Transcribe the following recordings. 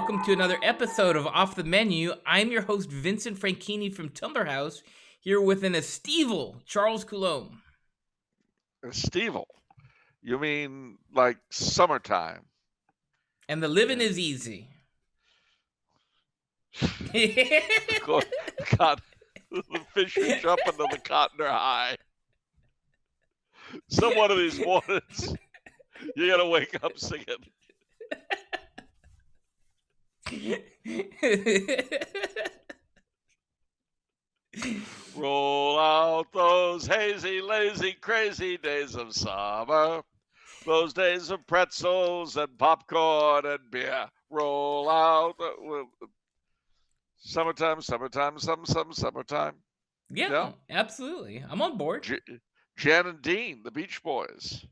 welcome to another episode of Off the Menu. I'm your host, Vincent Franchini from Tumblar House, here with an esteeval Charles Coulombe. Esteeval? You mean like summertime? And the living is easy. God, the fish are jumping to the cotton are high. Some one of these mornings, you gotta wake up singing. Roll out those hazy, lazy, crazy days of summer. Those days of pretzels and popcorn and beer. Roll out. Summertime, summertime. Yeah, absolutely. I'm on board. Jan and Dean, the Beach Boys.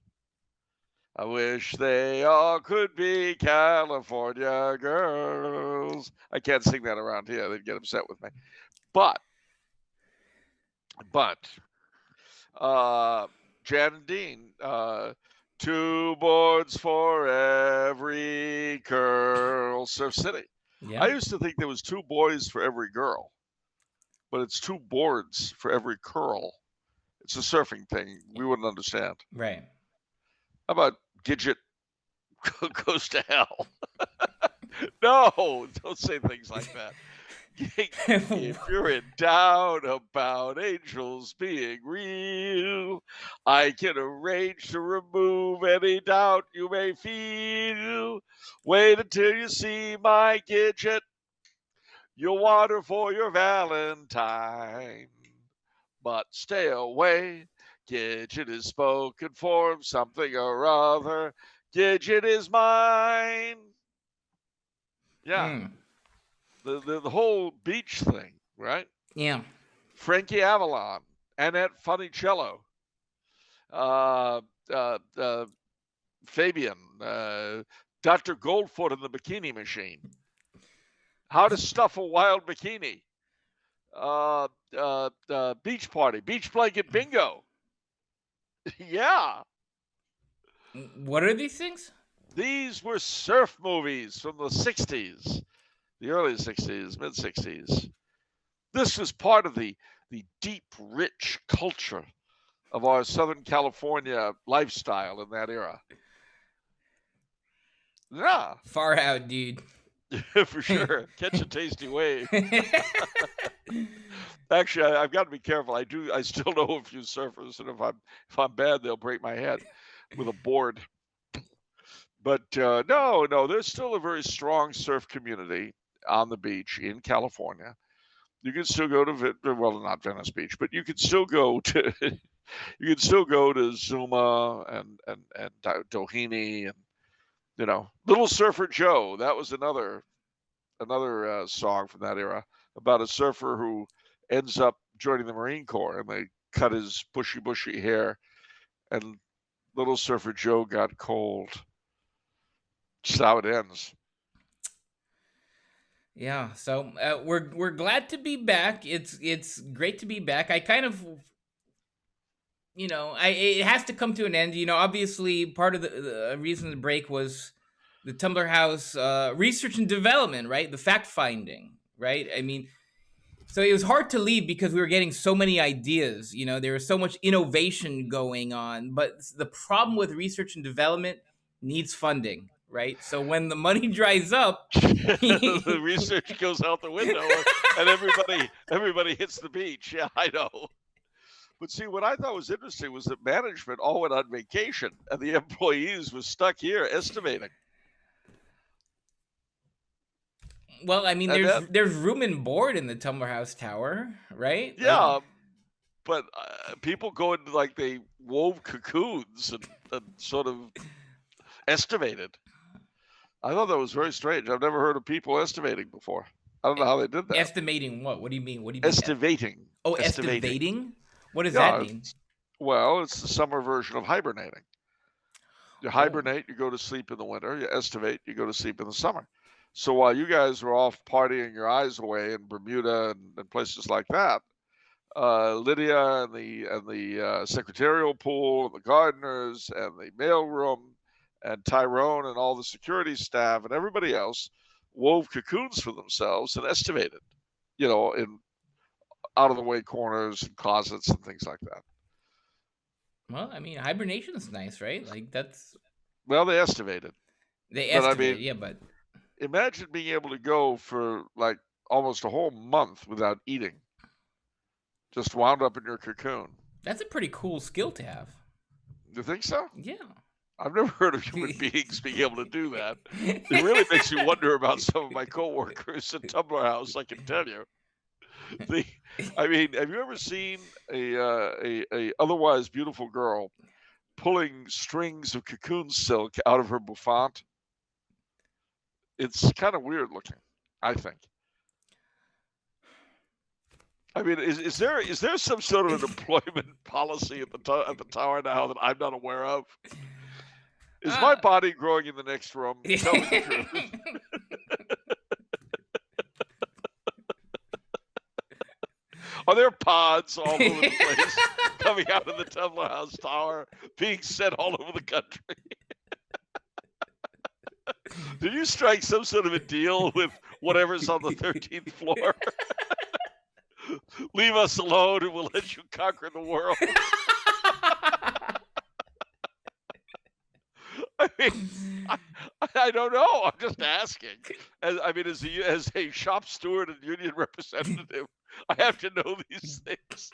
I wish they all could be California girls. I can't sing that around here. They'd get upset with me. But, Jan and Dean, 2 boards for every girl, Surf City. Yeah. I used to think there was 2 boys for every girl, but it's 2 boards for every curl. It's a surfing thing. We wouldn't understand. Right. How about Gidget goes to hell? No, don't say things like that. If you're in doubt about angels being real, I can arrange to remove any doubt you may feel. Wait until you see my Gidget. You'll want her for your Valentine. But stay away. Gidget is spoken form, something or other. Gidget is mine. Yeah. The whole beach thing, right? Yeah. Frankie Avalon, Annette Funicello, Fabian, Dr. Goldfoot in the Bikini Machine, How to Stuff a Wild Bikini, Beach Party, Beach Blanket Bingo. Yeah. What are these things? These were surf movies from the 60s, the early 60s, mid 60s. This was part of the deep, rich culture of our Southern California lifestyle in that era. Yeah. Far out, dude. For sure. Catch a tasty wave. Actually, I've got to be careful. I still know a few surfers, and if I'm bad, they'll break my head with a board. But no, there's still a very strong surf community on the beach in California. You can still go to not Venice Beach, but you can still go to Zuma and Doheny and Little Surfer Joe. That was another song from that era about a surfer who ends up joining the Marine Corps, and they cut his bushy hair, and Little Surfer Joe got cold. Just how it ends. Yeah, so we're glad to be back. It's great to be back. I kind of, it has to come to an end. Obviously, part of the reason the break was the Tumblar House research and development, right? The fact finding, right? I mean, so it was hard to leave because we were getting so many ideas. There was so much innovation going on, but the problem with research and development needs funding. Right, so when the money dries up, the research goes out the window, and everybody hits the beach. Yeah, I know. But see, what I thought was interesting was that management all went on vacation, and the employees were stuck here estimating. Well, I mean, there's room and board in the Tumblar House Tower, right? Yeah, but people go into like they wove cocoons and sort of estimated. I thought that was very strange. I've never heard of people estimating before. I don't know how they did that. Estimating what? What do you mean? Estivating. Oh, estivating? What does that mean? Well, it's the summer version of hibernating. You hibernate, you go to sleep in the winter. You estivate, you go to sleep in the summer. So while you guys were off partying your eyes away in Bermuda and places like that, Lydia and the secretarial pool and the gardeners and the mailroom and Tyrone and all the security staff and everybody else wove cocoons for themselves and estimated, in out-of-the-way corners and closets and things like that. Well, I mean, hibernation is nice, right? Like that's Well, they estimated. they But I estimated, mean, yeah, but imagine being able to go for like almost a whole month without eating, just wound up in your cocoon. that's a pretty cool skill to have. You think so? Yeah. I've never heard of human beings being able to do that. It really makes me wonder about some of my coworkers at Tumblar House, I can tell you. I mean, have you ever seen a otherwise beautiful girl pulling strings of cocoon silk out of her bouffant? It's kind of weird looking, I think. I mean, is there some sort of an employment policy at the tower now that I'm not aware of? Is my body growing in the next room? Tell me the truth. Are there pods all over the place coming out of the Tumblar House Tower, being sent all over the country? Did you strike some sort of a deal with whatever's on the 13th floor? Leave us alone and we'll let you conquer the world. I mean, I don't know. I'm just asking. As a shop steward and union representative, I have to know these things.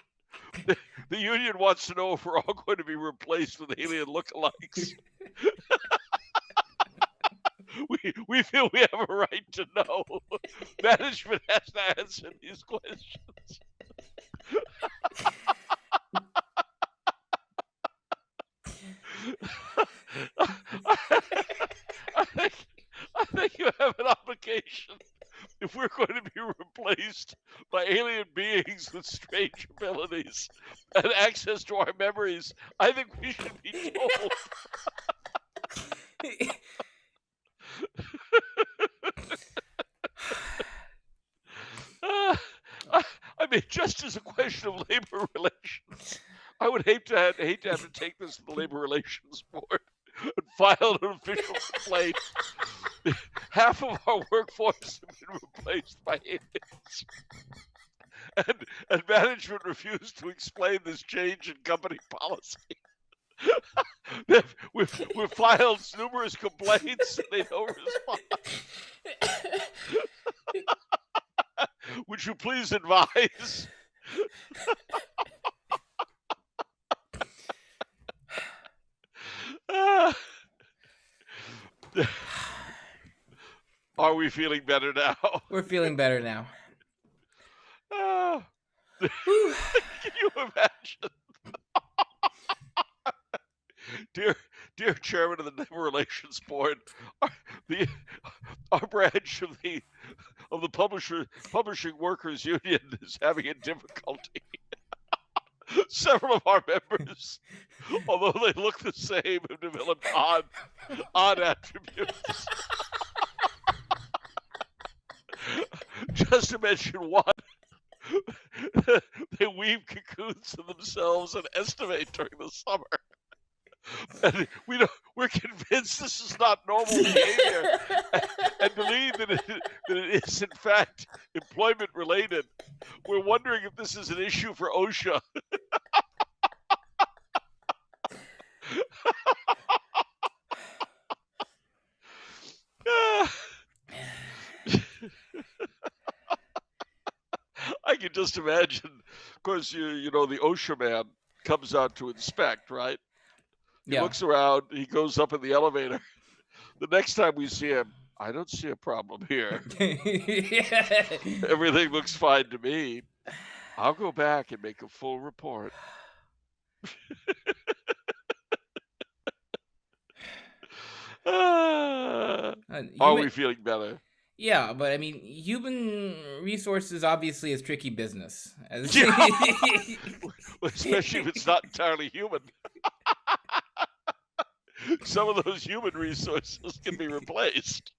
The union wants to know if we're all going to be replaced with alien lookalikes. We feel we have a right to know. Management has to answer these questions. I think you have an obligation. If we're going to be replaced by alien beings with strange abilities and access to our memories, I think we should be told. I mean, just as a question of labor relations, I would hate to have to take this to the Labor Relations Board and file an official complaint. Half of our workforce have been replaced by aliens. And management refused to explain this change in company policy. We've filed numerous complaints and they don't respond. Would you please advise? Are we feeling better now? We're feeling better now. Can you imagine? Dear Chairman of the Labor Relations Board, our branch of the Publishing Workers Union is having a difficulty. Several of our members, although they look the same, have developed odd attributes. Just to mention one, they weave cocoons to themselves and estimate during the summer. And we're convinced this is not normal behavior and believe that it is, in fact, employment related. We're wondering if this is an issue for OSHA. I can just imagine. Of course, you know the OSHA man comes out to inspect, right? He looks around. He goes up in the elevator. The next time we see him, I don't see a problem here. Everything looks fine to me. I'll go back and make a full report. Are we feeling better? Yeah, but I mean, human resources obviously is tricky business. Especially if it's not entirely human. Some of those human resources can be replaced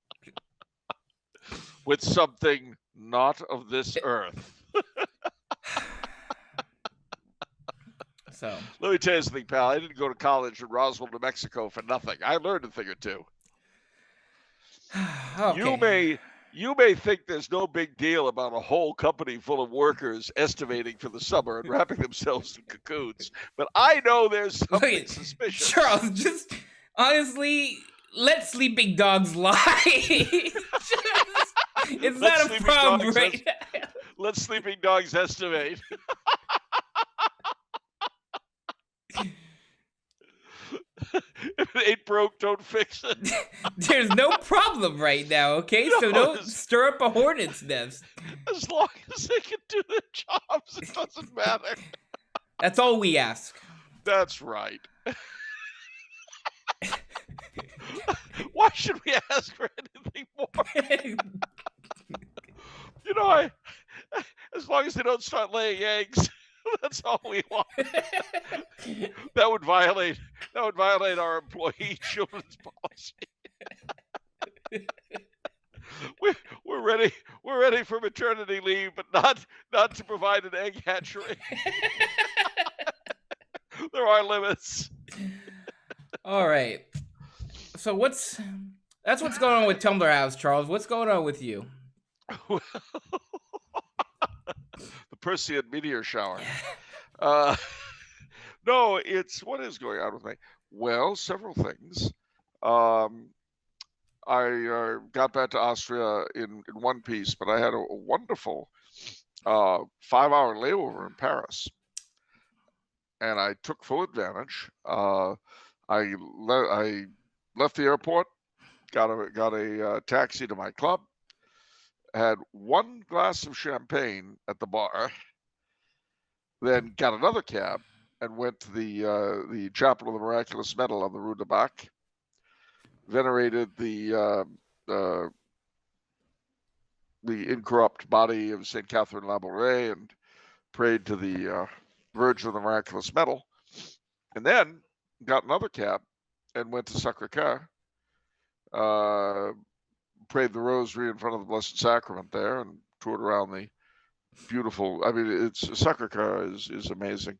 with something not of this earth. So let me tell you something, pal. I didn't go to college in Roswell, New Mexico for nothing. I learned a thing or two. Okay. You may think there's no big deal about a whole company full of workers estimating for the summer and wrapping themselves in cocoons, but I know there's Look something at suspicious. Charles. Just honestly, let sleeping dogs lie. It's not a problem, right? Let sleeping dogs estimate. If it ain't broke, don't fix it. There's no problem right now, okay? No, So don't stir up a hornet's nest. As long as they can do their jobs, it doesn't matter. That's all we ask. That's right. Why should we ask for anything more? You know, as long as they don't start laying eggs, that's all we want. That would violate our employee children's policy. We're ready for maternity leave, but not to provide an egg hatchery. There are limits. All right. So that's what's going on with Tumblar House, Charles. What's going on with you? The Perseid meteor shower. No, what is going on with me? Well, several things. I got back to Austria in one piece, but I had a wonderful 5-hour layover in Paris, and I took full advantage. I left the airport, got a taxi to my club, had one glass of champagne at the bar, then got another cab and went to the Chapel of the Miraculous Medal on the Rue de Bac, venerated the incorrupt body of St. Catherine Labouré and prayed to the Virgin of the Miraculous Medal, and then got another cab and went to Sacré-Cœur, prayed the Rosary in front of the Blessed Sacrament there, and toured around the beautiful. I mean, Sacré-Cœur is amazing.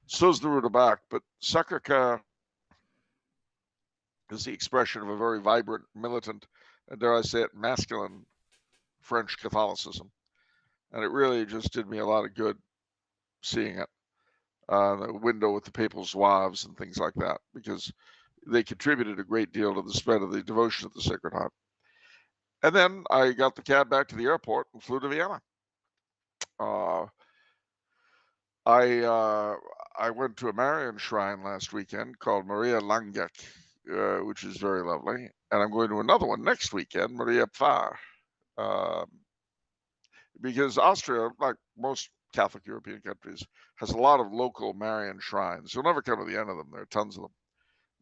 So is the Rue de Bac, but Sacré-Cœur is the expression of a very vibrant, militant, and dare I say it, masculine French Catholicism. And it really just did me a lot of good seeing it. The window with the papal zouaves and things like that, because they contributed a great deal to the spread of the devotion of the Sacred Heart. And then I got the cab back to the airport and flew to Vienna. I went to a Marian shrine last weekend called Maria Langek, which is very lovely. And I'm going to another one next weekend, Maria Pfarr, because Austria, like most Catholic European countries, has a lot of local Marian shrines. You'll never come to the end of them. There are tons of them.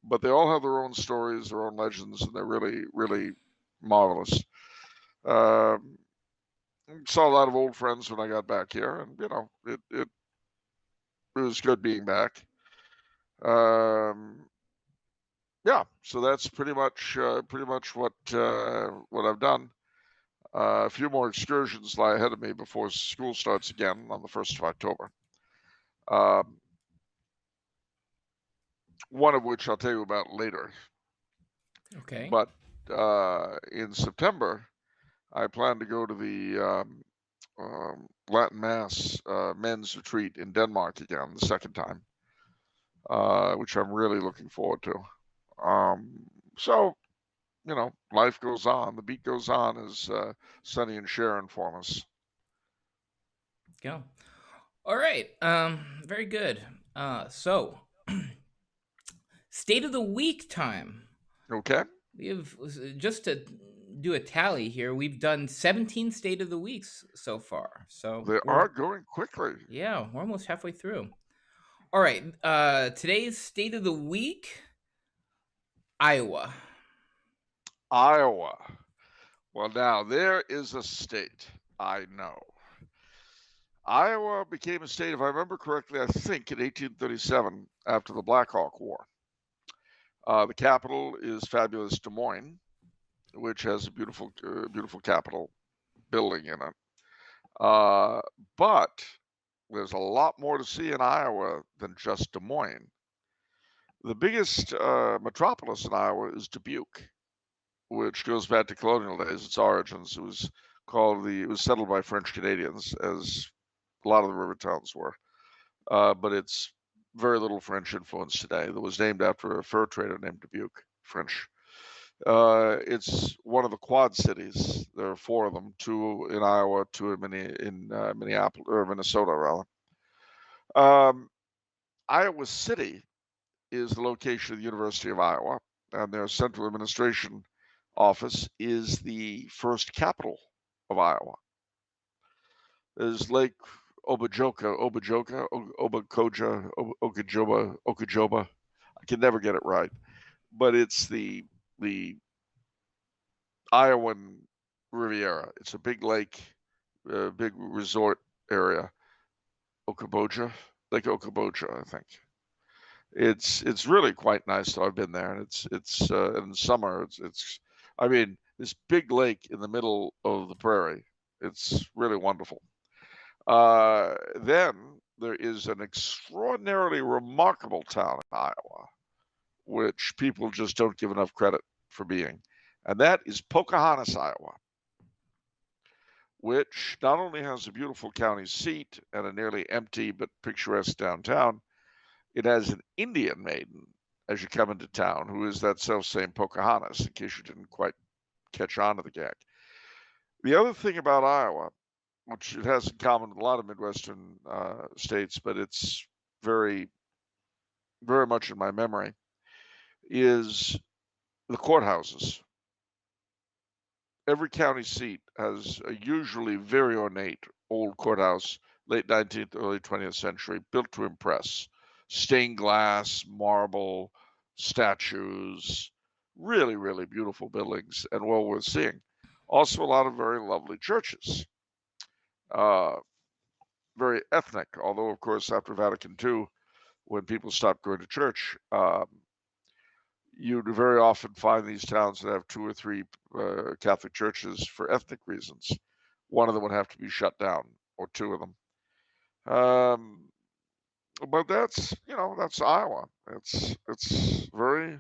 But they all have their own stories, their own legends, and they're really, really marvelous. Saw a lot of old friends when I got back here, and it was good being back. Yeah, so that's pretty much what I've done. A few more excursions lie ahead of me before school starts again on the 1st of October. One of which I'll tell you about later. Okay. But in September, I plan to go to the Latin Mass men's retreat in Denmark again, the second time, which I'm really looking forward to. So, life goes on. The beat goes on, as Sonny and Sharon inform us. Go. All right. Very good. So, State of the Week time. Okay. We have, just to do a tally here, we've done 17 State of the Weeks so far. So they are going quickly. Yeah, we're almost halfway through. All right. Today's State of the Week, Iowa. Well, now there is a state I know. Iowa became a state, if I remember correctly, I think in 1837 after the Black Hawk War. The capital is fabulous Des Moines, which has a beautiful Capitol building in it. But there's a lot more to see in Iowa than just Des Moines. The biggest metropolis in Iowa is Dubuque, which goes back to colonial days, its origins. It was settled by French Canadians, as a lot of the river towns were. But it's very little French influence today. It was named after a fur trader named Dubuque, French. It's one of the Quad Cities. There are 4 of them: 2 in Iowa, 2 in Minneapolis or Minnesota, rather. Iowa City is the location of the University of Iowa, and their central administration office is the first capital of Iowa. There's Lake Okeechobee. I can never get it right, but it's the Iowan Riviera. It's a big lake, big resort area. Lake Okoboja, I think. It's really quite nice. Though I've been there, and it's in summer. I mean, this big lake in the middle of the prairie. It's really wonderful. Then there is an extraordinarily remarkable town in Iowa, which people just don't give enough credit for being, and that is Pocahontas, Iowa, which not only has a beautiful county seat and a nearly empty but picturesque downtown, it has an Indian maiden as you come into town, who is that self-same Pocahontas, in case you didn't quite catch on to the gag. The other thing about Iowa, which it has in common with a lot of Midwestern states, but it's very, very much in my memory, is the courthouses. Every county seat has a usually very ornate old courthouse, late 19th, early 20th century, built to impress. Stained glass, marble, statues, really, really beautiful buildings and well worth seeing. Also, a lot of very lovely churches. Very ethnic, although, of course, after Vatican II, when people stopped going to church, you'd very often find these towns that have 2 or 3 Catholic churches for ethnic reasons. One of them would have to be shut down, or 2 of them. But that's Iowa. It's very,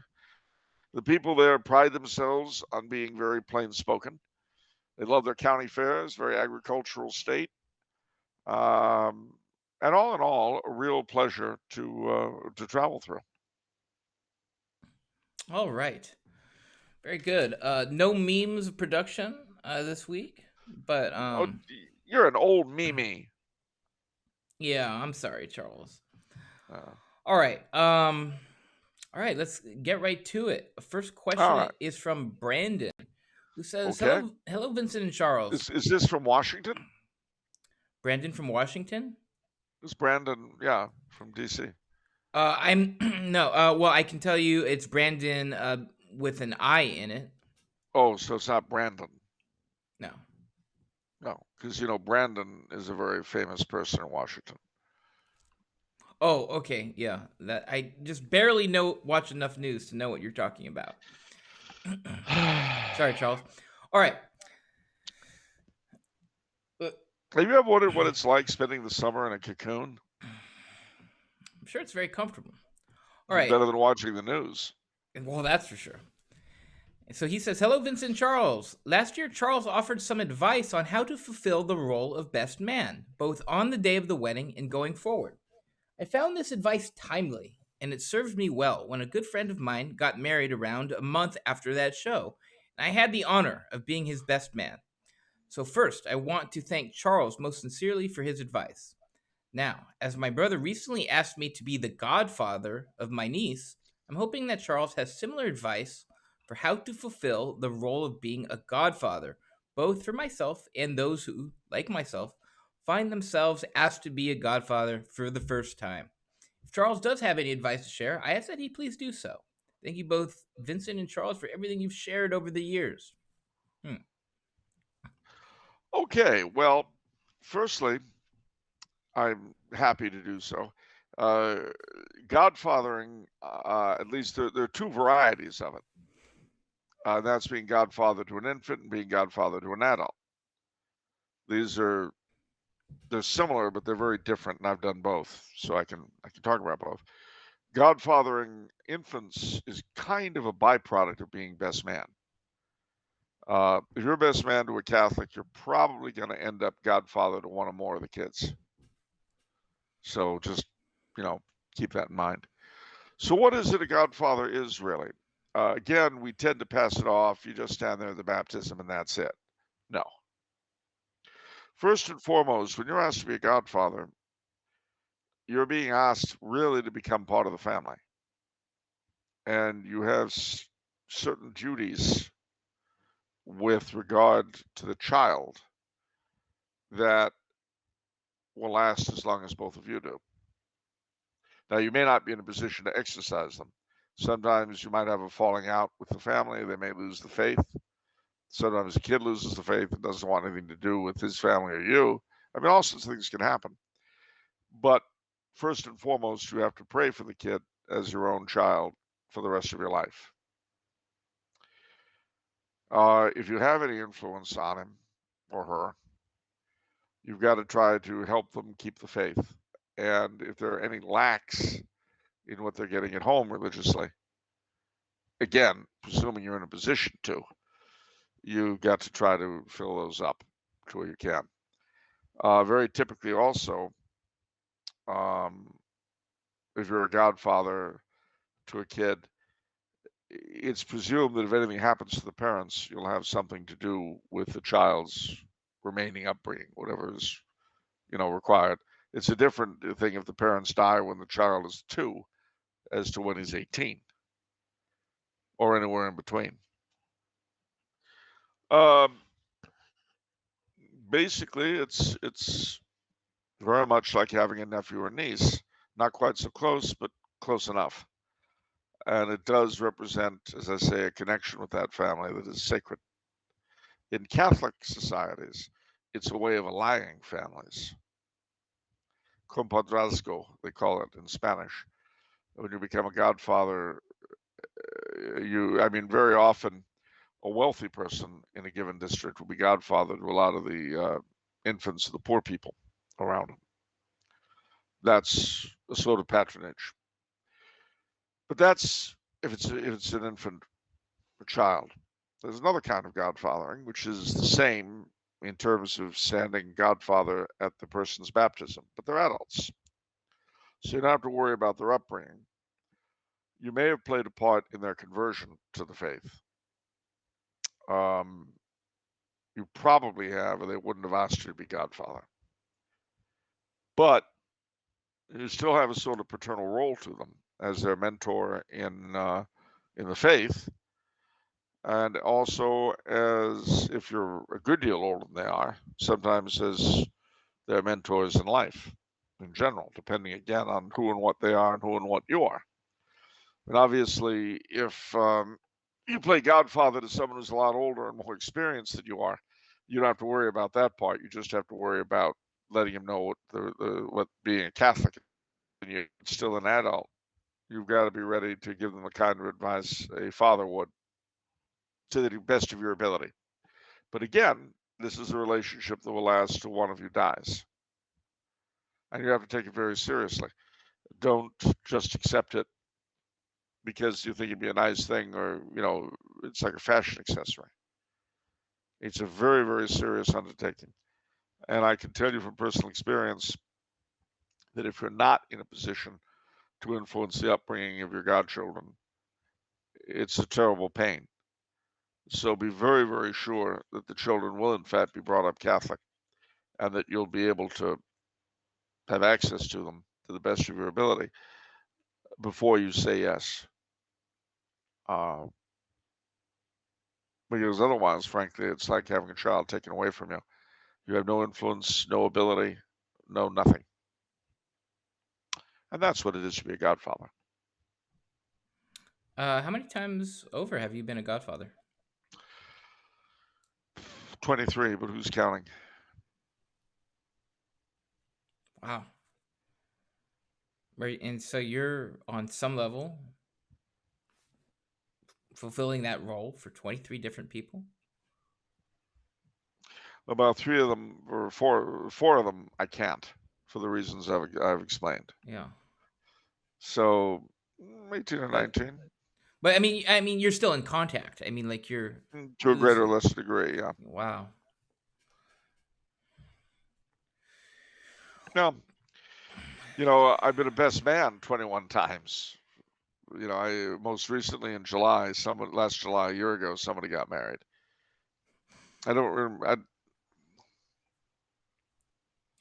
the people there pride themselves on being very plain spoken. They love their county fairs, very agricultural state. And all in all, a real pleasure to travel through. All right. Very good. No memes production this week, but You're an old Mimi. yeah, I'm sorry, Charles. All right. All right, let's get right to it. First question is from Brandon, who says, Okay. Hello, Vincent and Charles. Is this from Washington? Brandon from Washington? It's Brandon, yeah, from DC. I'm no. Well, I can tell you it's Brandon with an I in it. Oh, so it's not Brandon. No. No, because Brandon is a very famous person in Washington. Oh, okay, yeah. That I just barely watch enough news to know what you're talking about. Sorry, Charles. All right. Have you ever wondered what it's like spending the summer in a cocoon? I'm sure it's very comfortable. All right. Better than watching the news. Well, that's for sure. So he says, Hello, Vincent and Charles. Last year, Charles offered some advice on how to fulfill the role of best man, both on the day of the wedding and going forward. I found this advice timely, and it served me well when a good friend of mine got married around a month after that show, and I had the honor of being his best man. So first, I want to thank Charles most sincerely for his advice. Now, as my brother recently asked me to be the godfather of my niece, I'm hoping that Charles has similar advice for how to fulfill the role of being a godfather, both for myself and those who, like myself, find themselves asked to be a godfather for the first time. If Charles does have any advice to share, I ask that he please do so. Thank you both, Vincent and Charles, for everything you've shared over the years. Okay, well, firstly, I'm happy to do so. Godfathering, at least there are 2 varieties of it. That's being godfather to an infant and being godfather to an adult. They're similar, but they're very different, and I've done both, so I can talk about both. Godfathering infants is kind of a byproduct of being best man. If you're best man to a Catholic, you're probably going to end up godfather to one or more of the kids. So just, keep that in mind. So what is it a godfather is really? Again, we tend to pass it off. You just stand there at the baptism and that's it. No. First and foremost, when you're asked to be a godfather, you're being asked really to become part of the family. And you have certain duties with regard to the child that will last as long as both of you do. Now, you may not be in a position to exercise them. Sometimes you might have a falling out with the family. They may lose the faith. Sometimes a kid loses the faith and doesn't want anything to do with his family or you. I mean, all sorts of things can happen. But first and foremost, you have to pray for the kid as your own child for the rest of your life. If you have any influence on him or her, you've got to try to help them keep the faith. And if there are any lacks in what they're getting at home religiously, again, presuming you're in a position to, you've got to try to fill those up to where you can. Very typically also, if you're a godfather to a kid, it's presumed that if anything happens to the parents, you'll have something to do with the child's remaining upbringing, whatever is, required. It's a different thing if the parents die when the child is 2 as to when he's 18 or anywhere in between. Basically, it's very much like having a nephew or niece. Not quite so close, but close enough. And it does represent, as I say, a connection with that family that is sacred. In Catholic societies, it's a way of allying families. Compadrazgo, they call it in Spanish. When you become a godfather, very often a wealthy person in a given district will be godfather to a lot of the infants of the poor people around them. That's a sort of patronage. But that's if it's an infant or child. There's another kind of godfathering, which is the same in terms of standing godfather at the person's baptism, but they're adults. So you don't have to worry about their upbringing. You may have played a part in their conversion to the faith. You probably have, or they wouldn't have asked you to be godfather. But you still have a sort of paternal role to them as their mentor in the faith, and also as, if you're a good deal older than they are, sometimes as their mentors in life in general, depending again on who and what they are and who and what you are. And obviously, if you play godfather to someone who's a lot older and more experienced than you are, you don't have to worry about that part. You just have to worry about letting him know what being a Catholic, and you're still an adult, you've got to be ready to give them the kind of advice a father would to the best of your ability. But again, this is a relationship that will last till one of you dies. And you have to take it very seriously. Don't just accept it because you think it'd be a nice thing, or, it's like a fashion accessory. It's a very, very serious undertaking. And I can tell you from personal experience that if you're not in a position to influence the upbringing of your godchildren, it's a terrible pain. So be very, very sure that the children will, in fact, be brought up Catholic, and that you'll be able to have access to them to the best of your ability before you say yes. Because otherwise, frankly, it's like having a child taken away from you. You have no influence, no ability, no nothing. And that's what it is to be a godfather. How many times over have you been a godfather? 23, but who's counting? Wow. Right, and so you're on some level fulfilling that role for 23 different people? About 3 of them, or four of them, I can't, for the reasons I've explained. Yeah. So 18 or But 19. But I mean, you're still in contact. I mean, like you're To a greater or lesser degree, yeah. Wow. Now, you know, I've been a best man 21 times. You know, I most recently in July, last July, a year ago, somebody got married. I don't remember.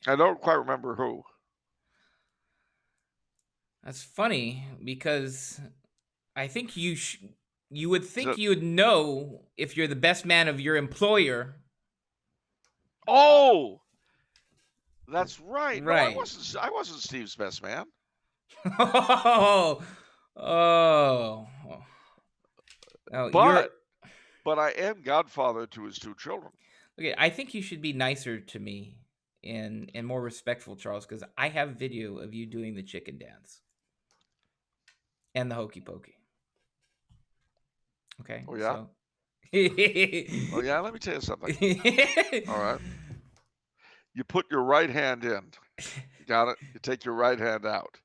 I don't quite remember who. That's funny because I think you would think So, you would know if you're the best man of your employer. oh, that's right. No, Right. I wasn't Steve's best man. Oh. Oh. Oh, you're But I am godfather to his 2 children. okay. I think you should be nicer to me and more respectful, Charles, because I have video of you doing the chicken dance and the hokey pokey. Okay, Oh yeah. so. Oh yeah. Let me tell you something. All right. You put your right hand in. You got it. You take your right hand out.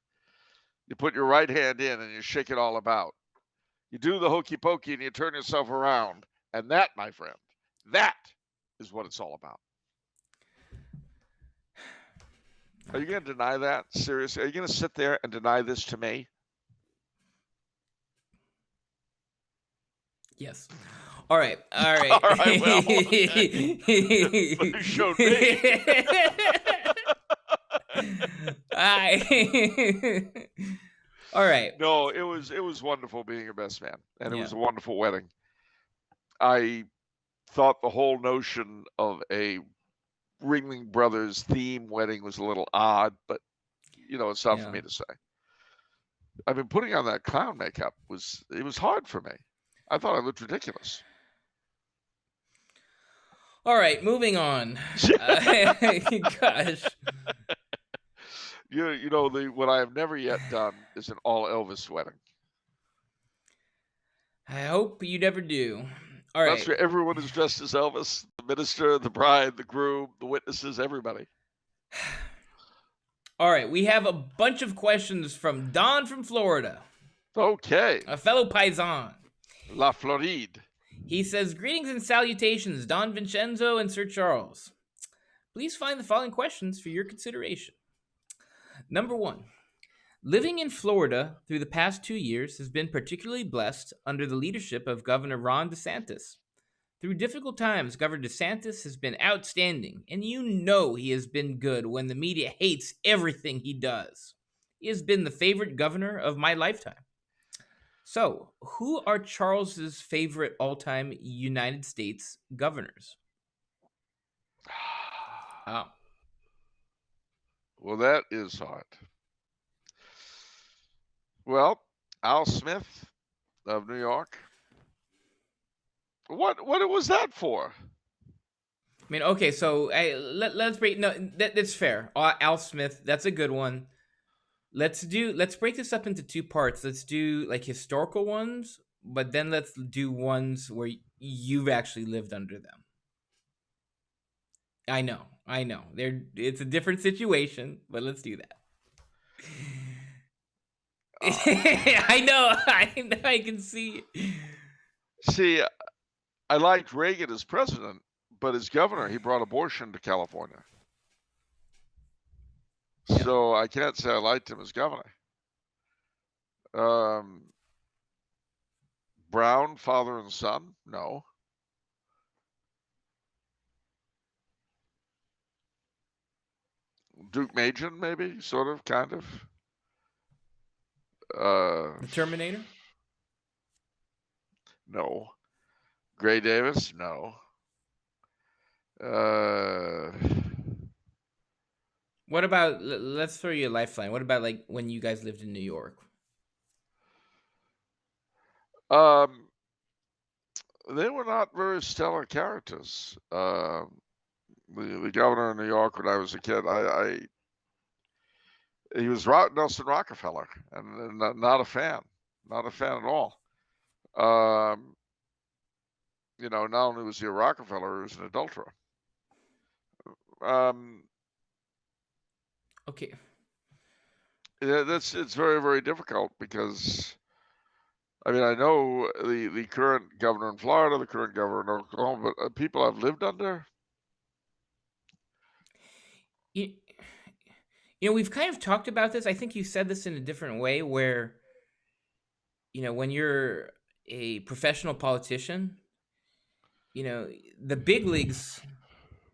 You put your right hand in and you shake it all about. You do the hokey pokey and you turn yourself around. And that, my friend, that is what it's all about. Are you going to deny that? Seriously? Are you going to sit there and deny this to me? Yes. All right. All right. All right. Well, okay. You showed me. All right. No, it was wonderful being your best man, and it Yeah. was a wonderful wedding. I thought the whole notion of a Ringling Brothers theme wedding was a little odd, but you know, it's not for me to say. I mean, putting on that clown makeup was hard for me. I thought I looked ridiculous. All right, moving on. Gosh. You know, what I have never yet done is an all Elvis wedding. I hope you never do. All right. That's where everyone is dressed as Elvis. The minister, the bride, the groom, the witnesses, everybody. All right, we have a bunch of questions from Don from Florida. Okay. A fellow paisan. La Floride. He says, greetings and salutations, Don Vincenzo and Sir Charles. Please find the following questions for your consideration. Number 1. Living in Florida through the past 2 years has been particularly blessed under the leadership of Governor Ron DeSantis. Through difficult times, Governor DeSantis has been outstanding, and you know he has been good when the media hates everything he does. He has been the favorite governor of my lifetime. So, who are Charles's favorite all-time United States governors? Oh. Well, that is hard. Well, Al Smith of New York. What was that for? I mean, okay, so let's break. No, that's fair. Al Smith, that's a good one. Let's break this up into 2 parts. Let's do like historical ones, but then let's do ones where you've actually lived under them. I know. It's a different situation, but let's do that. I know. I can see. See, I liked Reagan as president, but as governor, he brought abortion to California. Yeah. So I can't say I liked him as governor. Brown, father and son? No. Duke Majan, maybe, sort of, kind of. The Terminator? No. Gray Davis? No. What about, let's throw you a lifeline. What about like when you guys lived in New York? They were not very stellar characters. The governor of New York when I was a kid, he was Nelson Rockefeller, and not a fan at all. You know, not only was he a Rockefeller, he was an adulterer. Okay. Yeah, it's very, very difficult because I mean, I know the current governor in Florida, the current governor in Oklahoma, but people I've lived under. You, we've kind of talked about this. I think you said this in a different way where, when you're a professional politician, the big leagues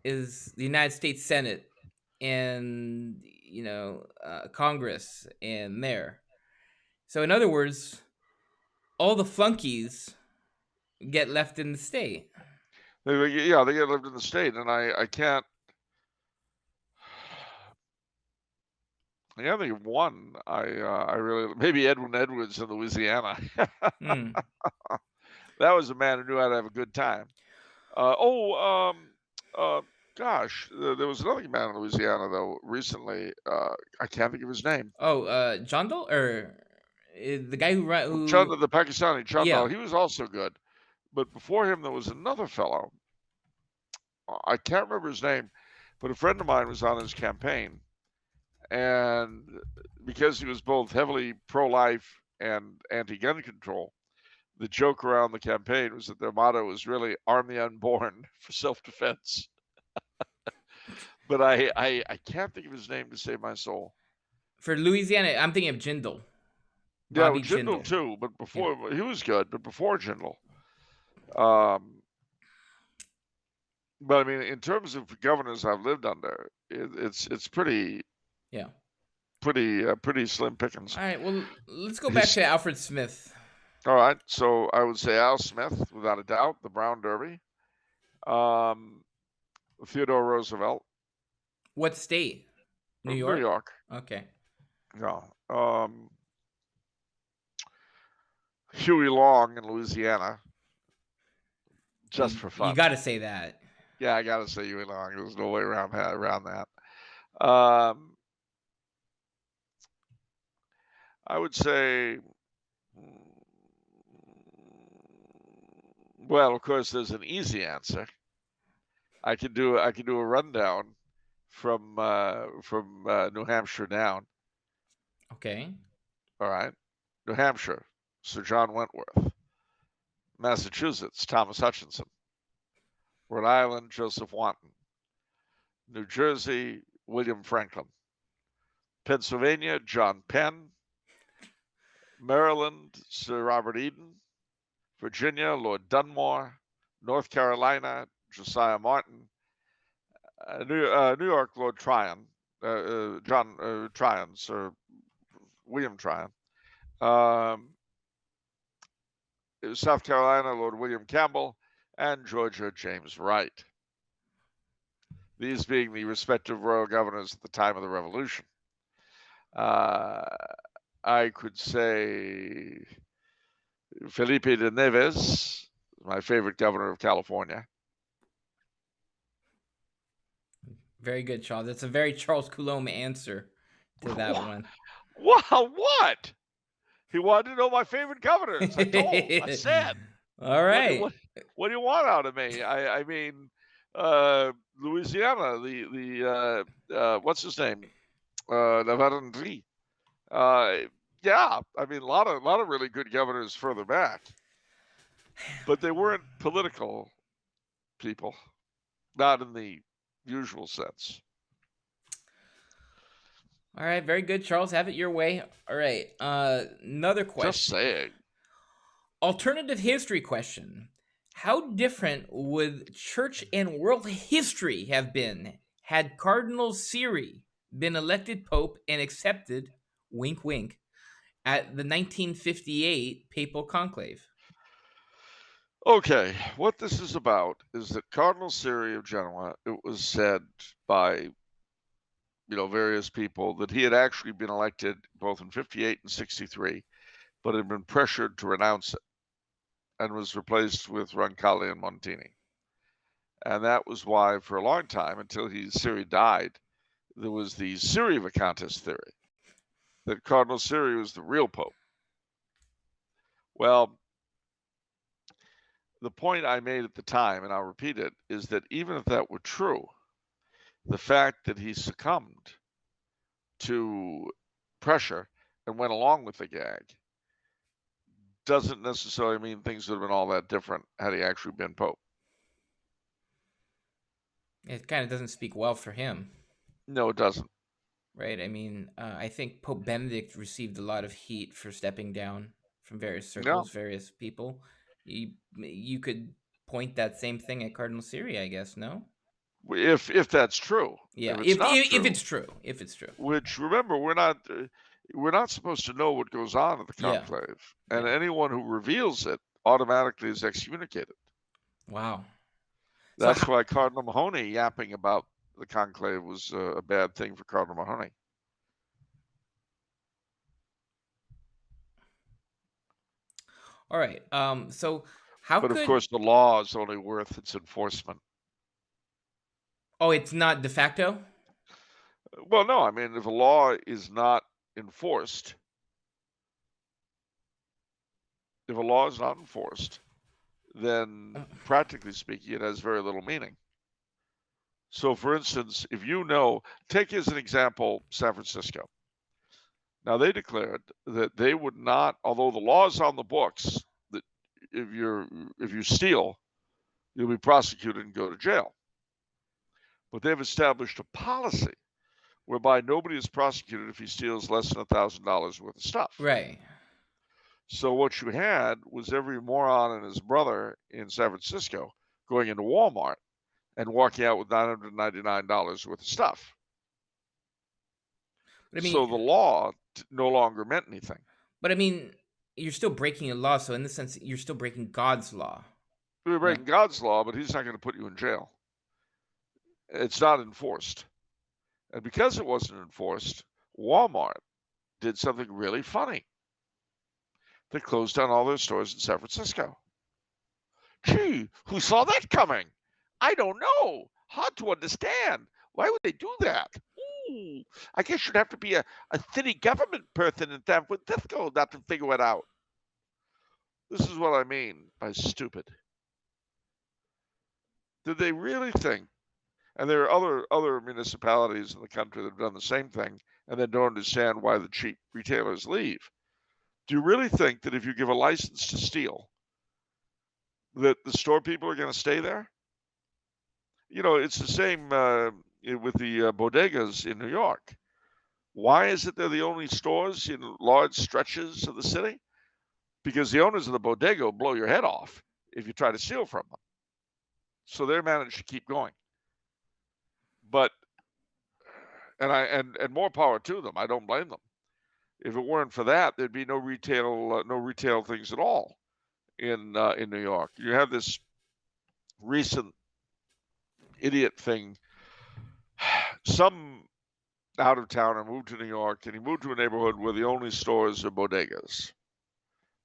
is the United States Senate and, Congress and there. So in other words, all the flunkies get left in the state. They get lived in the state, and I can't. I can't think of one. I really maybe Edwin Edwards in Louisiana. Hmm. That was a man who knew how to have a good time. Gosh, there was another man in Louisiana though recently. I can't think of his name. Oh, Jandal, or the guy who The Pakistani Chandal. Yeah. He was also good, but before him there was another fellow. I can't remember his name, but a friend of mine was on his campaign, and because he was both heavily pro-life and anti-gun control, the joke around the campaign was that their motto was really "Arm the unborn for self-defense." But I can't think of his name to save my soul. For Louisiana, I'm thinking of Jindal. Yeah, Bobby well, Jindal Jindal. too, but Yeah. before he was good, but before Jindal. But I mean, in terms of governors I've lived under, it's pretty Yeah. pretty slim pickings. All right. Well, let's go back to Alfred Smith. All right, so I would say Al Smith, without a doubt, the Brown Derby. Theodore Roosevelt. What state? New York? New York. Okay. Yeah. Huey Long in Louisiana. Just for fun. You got to say that. Yeah, I got to say Huey Long. There's no way around that. I would say, well, of course, there's an easy answer. I could do a rundown from New Hampshire down. Okay. All right. New Hampshire, Sir John Wentworth. Massachusetts, Thomas Hutchinson. Rhode Island, Joseph Wanton. New Jersey, William Franklin. Pennsylvania, John Penn. Maryland, Sir Robert Eden. Virginia, Lord Dunmore. North Carolina, Josiah Martin. New York, Lord Tryon. John Tryon, Sir William Tryon. South Carolina, Lord William Campbell, and Georgia, James Wright. These being the respective royal governors at the time of the Revolution. I could say Felipe de Neves, my favorite governor of California. Very good, Charles. That's a very Charles Coulombe answer to that one. Wow, what? He wanted to know my favorite governors. I told him. I said. All right. What do you want out of me? I mean, Louisiana, the what's his name? La Vérendrye. Yeah, I mean, a lot of really good governors further back, but they weren't political people, not in the usual sense. All right, very good, Charles. Have it your way. All right, another question. Just saying. Alternative history question. How different would church and world history have been had Cardinal Siri been elected pope and accepted, wink wink, at the 1958 papal conclave? Okay, what this is about is that Cardinal Siri of Genoa, it was said by various people that he had actually been elected both in 58 and 63, but had been pressured to renounce it and was replaced with Roncalli and Montini. And that was why, for a long time, until Siri died, there was the Siri vacantis theory, that Cardinal Siri was the real pope. Well, the point I made at the time, and I'll repeat it, is that even if that were true, the fact that he succumbed to pressure and went along with the gag doesn't necessarily mean things would have been all that different had he actually been Pope. It kind of doesn't speak well for him, No, it doesn't. right? I mean, I think Pope Benedict received a lot of heat for stepping down from various No, circles, various people. You could point that same thing at Cardinal Siri, I guess. No. if that's true. Yeah, If it's not if true, it's true, if it's true. which remember we're not supposed to know what goes on at the Yeah. conclave, and Yeah. anyone who reveals it automatically is excommunicated. Wow. That's why Cardinal Mahoney yapping about the conclave was a bad thing for Cardinal Mahoney. All right. So how But could? of course, the law is only worth its enforcement. Oh, it's not de facto. Well, no, I mean, if a law is not enforced, then practically speaking, it has very little meaning. So, for instance, if you know, take as an example San Francisco. Now, they declared that they would not, although the law is on the books, that if you steal, you'll be prosecuted and go to jail. But they've established a policy whereby nobody is prosecuted if he steals less than $1,000 worth of stuff. Right. So what you had was every moron and his brother in San Francisco going into Walmart and walking out with $999 worth of stuff. But I mean, so the law no longer meant anything. But I mean, you're still breaking a law. So in the sense, you're still breaking God's law. We're breaking God's law, but he's not going to put you in jail. It's not enforced. And because it wasn't enforced, Walmart did something really funny. They closed down all their stores in San Francisco. Gee, who saw that coming? I don't know. Hard to understand. Why would they do that? Ooh, I guess you'd have to be a city government person in San Francisco not to figure it out. This is what I mean by stupid. Did they really think? And there are other municipalities in the country that have done the same thing and then don't understand why the cheap retailers leave. Do you really think that if you give a license to steal, that the store people are going to stay there? You know, it's the same with the bodegas in New York. Why is it they're the only stores in large stretches of the city? Because the owners of the bodega will blow your head off if you try to steal from them. So they're managed to keep going. But and more power to them. I don't blame them. If it weren't for that, there'd be no retail things at all in New York. You have this recent idiot thing. Some out of towner moved to New York, and he moved to a neighborhood where the only stores are bodegas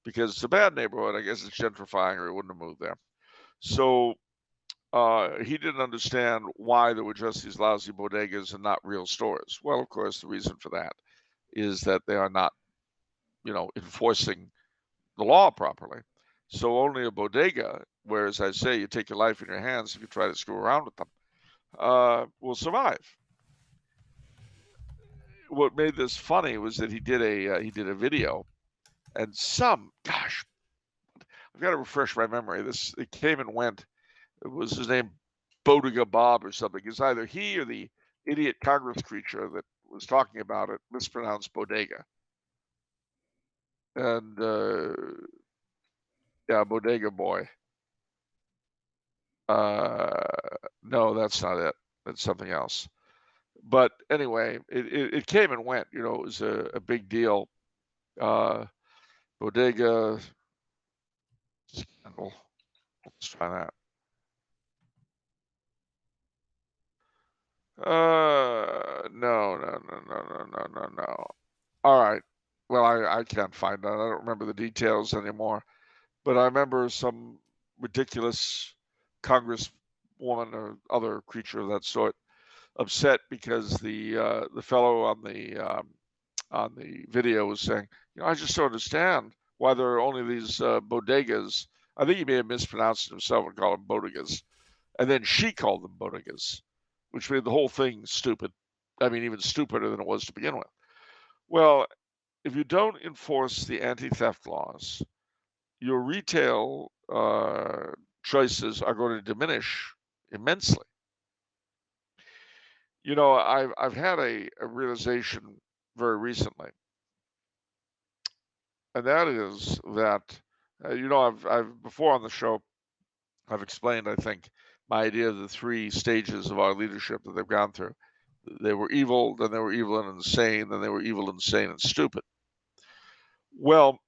because it's a bad neighborhood. I guess it's gentrifying, or he wouldn't have moved there. So he didn't understand why there were just these lousy bodegas and not real stores. Well, of course, the reason for that is that they are not, enforcing the law properly. So only a bodega, where, as I say, you take your life in your hands if you try to screw around with them, will survive. What made this funny was that he did a video, and I've got to refresh my memory. It came and went. It was his name, Bodega Bob or something. It's either he or the idiot Congress creature that was talking about it mispronounced bodega. And Bodega Boy. No, that's not it. That's something else. But anyway, it came and went. It was a big deal. Bodega scandal. Let's try that. No. All right. Well, I can't find that. I don't remember the details anymore. But I remember some ridiculous congresswoman or other creature of that sort upset because the fellow on the video was saying, I just don't understand why there are only these bodegas. I think he may have mispronounced it himself and called them bodegas. And then she called them bodegas, which made the whole thing stupid. I mean, even stupider than it was to begin with. Well, if you don't enforce the anti-theft laws, your retail choices are going to diminish immensely. You know, I've had a realization very recently, and that is that you know, I've before on the show I've explained, I think, my idea of the three stages of our leadership that they've gone through. They were evil, then they were evil and insane, then they were evil, insane, and stupid. Well,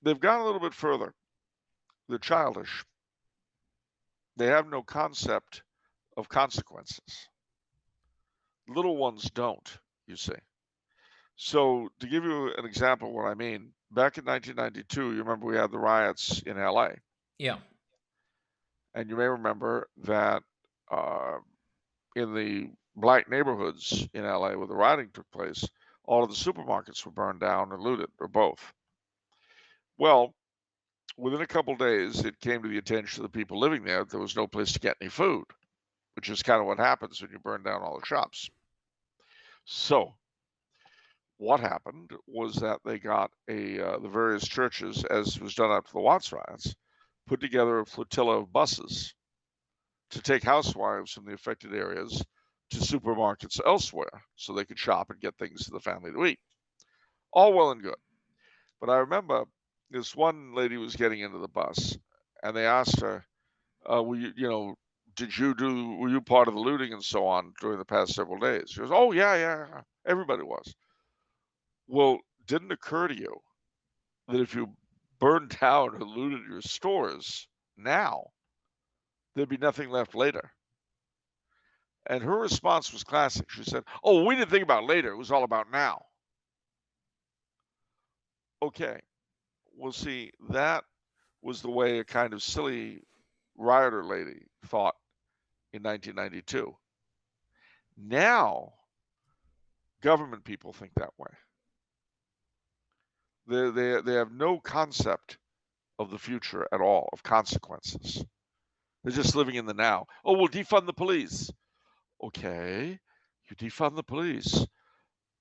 they've gone a little bit further. They're childish. They have no concept of consequences. Little ones don't, you see. So, to give you an example of what I mean, back in 1992, you remember we had the riots in LA. Yeah. And you may remember that uh, in the black neighborhoods in LA where the rioting took place, all of the supermarkets were burned down or looted, or both. Well, within a couple days, it came to the attention of the people living there that there was no place to get any food, which is kind of what happens when you burn down all the shops. So, what happened was that they got the various churches, as was done after the Watts riots, put together a flotilla of buses to take housewives from the affected areas to supermarkets elsewhere so they could shop and get things for the family to eat. All well and good. But I remember this one lady was getting into the bus, and they asked her, were you were you part of the looting and so on during the past several days? She goes, oh, yeah, everybody was. Well, didn't occur to you that if you burned down or looted your stores now, there'd be nothing left later? And her response was classic. She said, oh, we didn't think about later. It was all about now. Okay. Well, see, that was the way a kind of silly rioter lady thought in 1992. Now, government people think that way. They have no concept of the future at all, of consequences. They're just living in the now. Oh, we'll defund the police. Okay, you defund the police.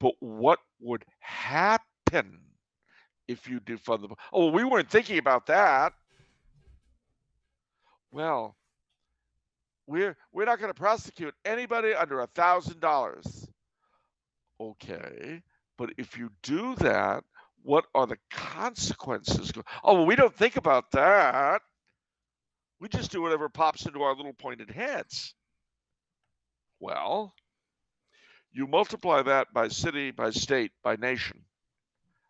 But what would happen if you defund the police? Oh, well, we weren't thinking about that. Well, we're not going to prosecute anybody under $1,000. Okay, but if you do that, what are the consequences? Oh, well, we don't think about that. We just do whatever pops into our little pointed heads. Well, you multiply that by city, by state, by nation,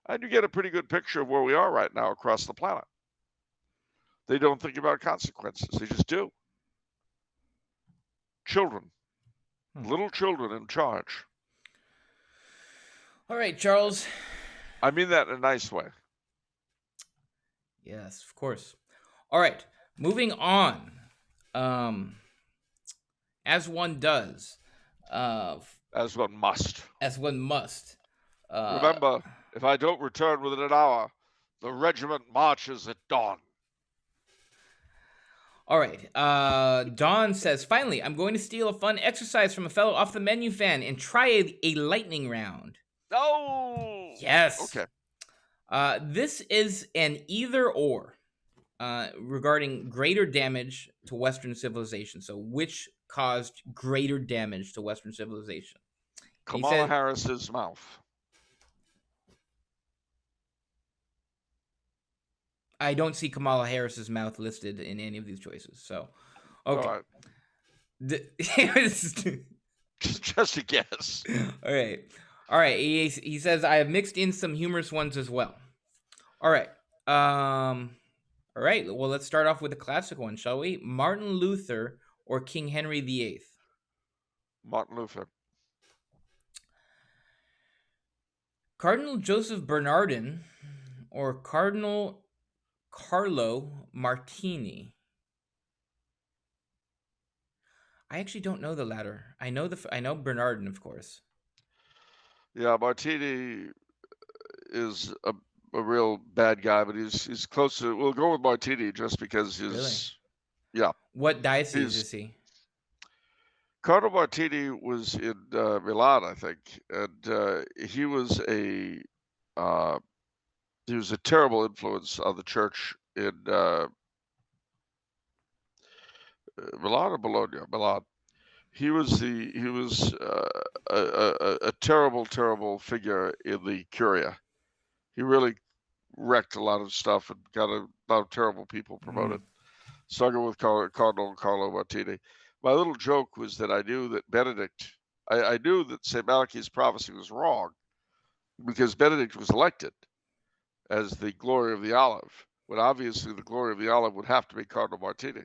and you get a pretty good picture of where we are right now across the planet. They don't think about consequences. They just do. Children, little children in charge. All right, Charles. I mean that in a nice way. Yes, of course. All right, moving on. As one does. As one must. As one must. Remember, if I don't return within an hour, the regiment marches at dawn. All right. Dawn says, finally, I'm going to steal a fun exercise from a fellow Off the Menu fan and try a lightning round. Oh! Yes. Okay. This is an either or regarding greater damage to Western civilization. So which caused greater damage to Western civilization? Kamala Harris's mouth. I don't see Kamala Harris's mouth listed in any of these choices. So, okay. All right. Just a guess. All right. He says, I have mixed in some humorous ones as well. All right. All right. Well, let's start off with a classic one, shall we? Martin Luther or King Henry VIII? Martin Luther. Cardinal Joseph Bernardin or Cardinal Carlo Martini? I actually don't know the latter. I know Bernardin, of course. Yeah, Martini is a real bad guy, but he's close to. We'll go with Martini just because he's. Really? Yeah. What diocese is he? Cardinal Martini was in Milan, I think, and he was a He was a terrible influence on the church in Milan or Bologna. Milan. He was a terrible, terrible figure in the Curia. He really wrecked a lot of stuff and got a lot of terrible people promoted. Struggled with Cardinal Carlo Martini. My little joke was that I knew that I knew that St. Malachi's prophecy was wrong because Benedict was elected as the glory of the olive, when obviously the glory of the olive would have to be Cardinal Martini.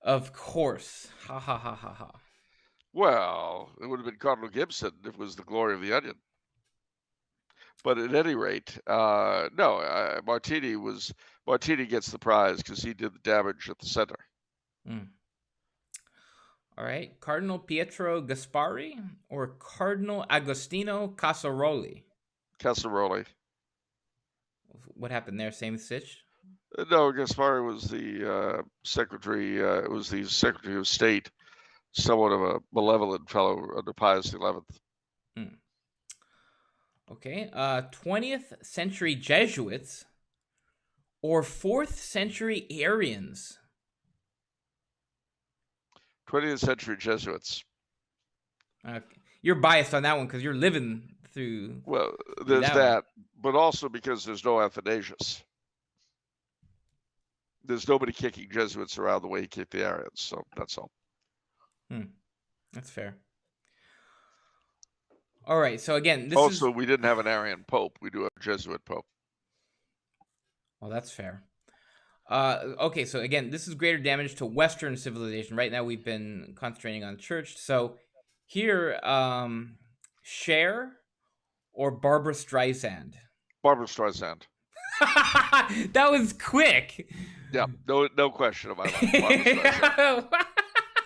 Of course. Ha ha ha ha ha. Well, it would have been Cardinal Gibson if it was the glory of the onion. But at any rate, no, Martini gets the prize because he did the damage at the center. All right, Cardinal Pietro Gaspari or Cardinal Agostino Casaroli? Casaroli. What happened there? Same stitch? No, Gaspari was the secretary. Was the Secretary of State, somewhat of a malevolent fellow under Pius XI. Okay, 20th century Jesuits or 4th century Arians? 20th century Jesuits. You're biased on that one because you're living through. Well, there's that, but also because there's no Athanasius. There's nobody kicking Jesuits around the way he kicked the Arians, so that's all. That's fair. All right, so again, we didn't have an Arian Pope. We do have a Jesuit Pope. Well, that's fair. Okay, so again, this is greater damage to Western civilization. Right now, we've been concentrating on the church. So here, Cher or Barbra Streisand? Barbra Streisand. That was quick. Yeah, no question about it.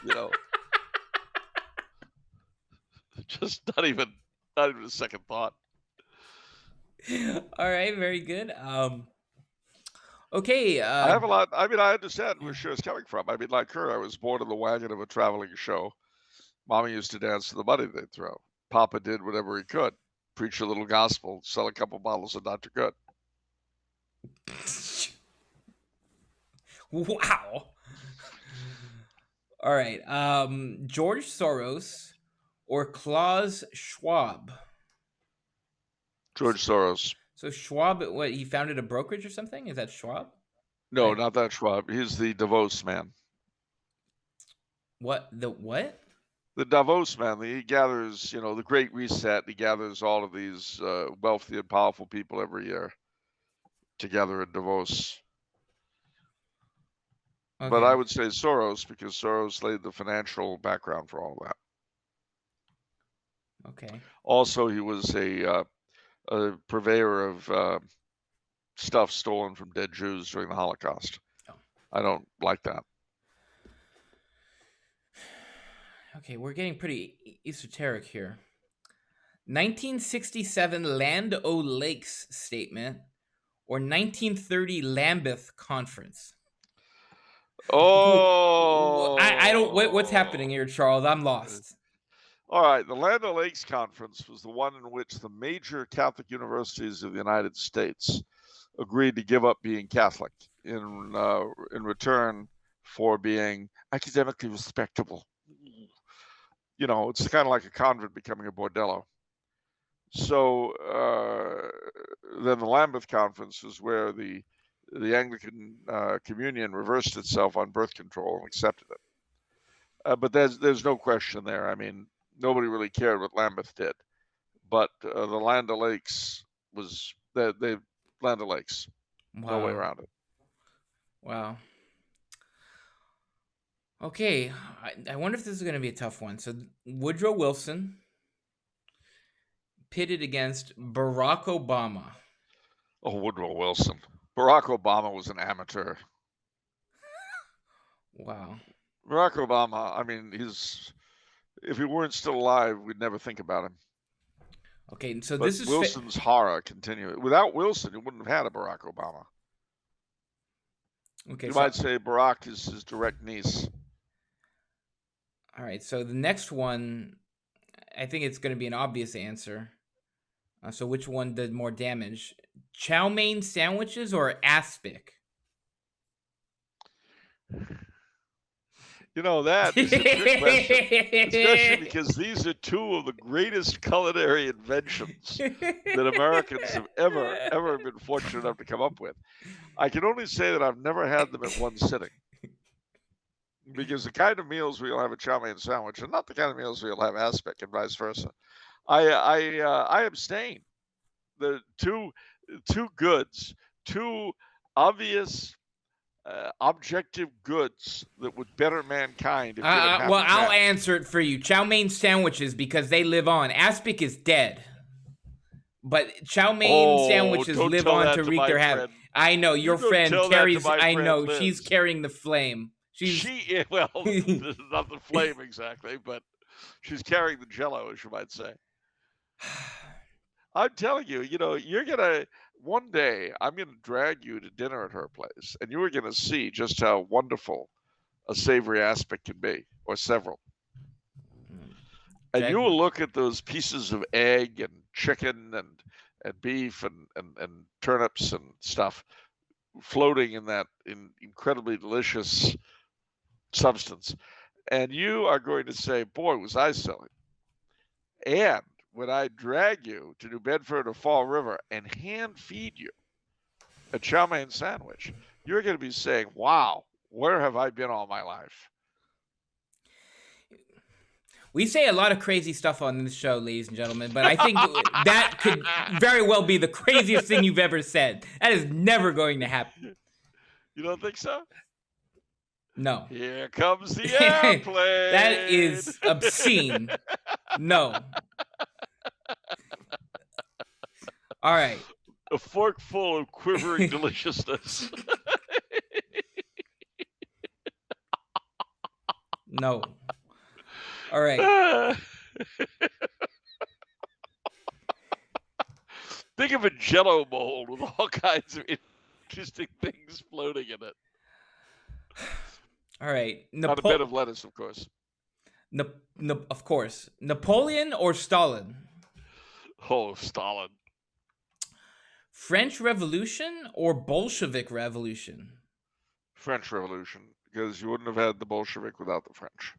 You know, just not even a second thought. All right, very good. Okay. I have a lot. I mean, I understand where Cher's coming from. I mean, like her, I was born in the wagon of a traveling show. Mommy used to dance to the money they'd throw. Papa did whatever he could. Preach a little gospel, sell a couple bottles of Dr. Good. Wow. All right. George Soros or Klaus Schwab? George Soros. So Schwab, what, he founded a brokerage or something? Is that Schwab? No, not that Schwab. He's the Davos man. What? The what? The Davos man. He gathers, the Great Reset. He gathers all of these wealthy and powerful people every year together in Davos. Okay. But I would say Soros because Soros laid the financial background for all of that. Okay. Also, he was a purveyor of stuff stolen from dead Jews during the Holocaust. Oh. I don't like that. Okay, we're getting pretty esoteric here. 1967 Land O'Lakes Statement or 1930 Lambeth Conference? Oh, I don't. What's happening here, Charles? I'm lost. All right, the Land O'Lakes Conference was the one in which the major Catholic universities of the United States agreed to give up being Catholic in return for being academically respectable. It's kind of like a convent becoming a bordello. So then the Lambeth Conference is where the Anglican Communion reversed itself on birth control and accepted it. But there's no question there. I mean, nobody really cared what Lambeth did, but the Land O'Lakes was the Land O'Lakes. Wow. No way around it. Wow. Okay, I wonder if this is going to be a tough one. So Woodrow Wilson pitted against Barack Obama. Oh, Woodrow Wilson. Barack Obama was an amateur. Wow. Barack Obama, I mean, if he weren't still alive, we'd never think about him. Okay, so but this is Wilson's horror continued. Without Wilson, you wouldn't have had a Barack Obama. Okay, you might say Barack is his direct niece. All right, so the next one, I think it's going to be an obvious answer. So which one did more damage? Chow mein sandwiches or aspic? You know, that is a trick question, especially because these are two of the greatest culinary inventions that Americans have ever been fortunate enough to come up with. I can only say that I've never had them at one sitting. Because the kind of meals where you'll have a chow mein sandwich and not the kind of meals where you'll have aspic and vice versa. I abstain. The two goods, two obvious objective goods that would better mankind if given half well, and I'll half. answer it for you. Chow mein sandwiches because they live on. Aspic is dead. But chow mein sandwiches don't live tell on that to to wreak my their havoc. friend. I know your You don't friend tell that to carries. my I friend know Liz. she's carrying the flame. Well, not the flame exactly, but she's carrying the jello, as you might say. I'm telling you, you're gonna one day. I'm gonna drag you to dinner at her place, and you are gonna see just how wonderful a savory aspic can be, or several. And you will look at those pieces of egg and chicken and beef and turnips and stuff floating in that incredibly delicious substance. And you are going to say, boy, was I silly. And when I drag you to New Bedford or Fall River and hand feed you a chow mein sandwich, you're going to be saying, wow, where have I been all my life? We say a lot of crazy stuff on this show, ladies and gentlemen, but I think that could very well be the craziest thing you've ever said. That is never going to happen. You don't think so? No. Here comes the airplane. That is obscene. No. All right. A fork full of quivering deliciousness. No. All right. Think of a jello mold with all kinds of interesting things floating in it. All right. Not a bed of lettuce, of course. Of course. Napoleon or Stalin? Oh, Stalin. French Revolution or Bolshevik Revolution? French Revolution, because you wouldn't have had the Bolshevik without the French.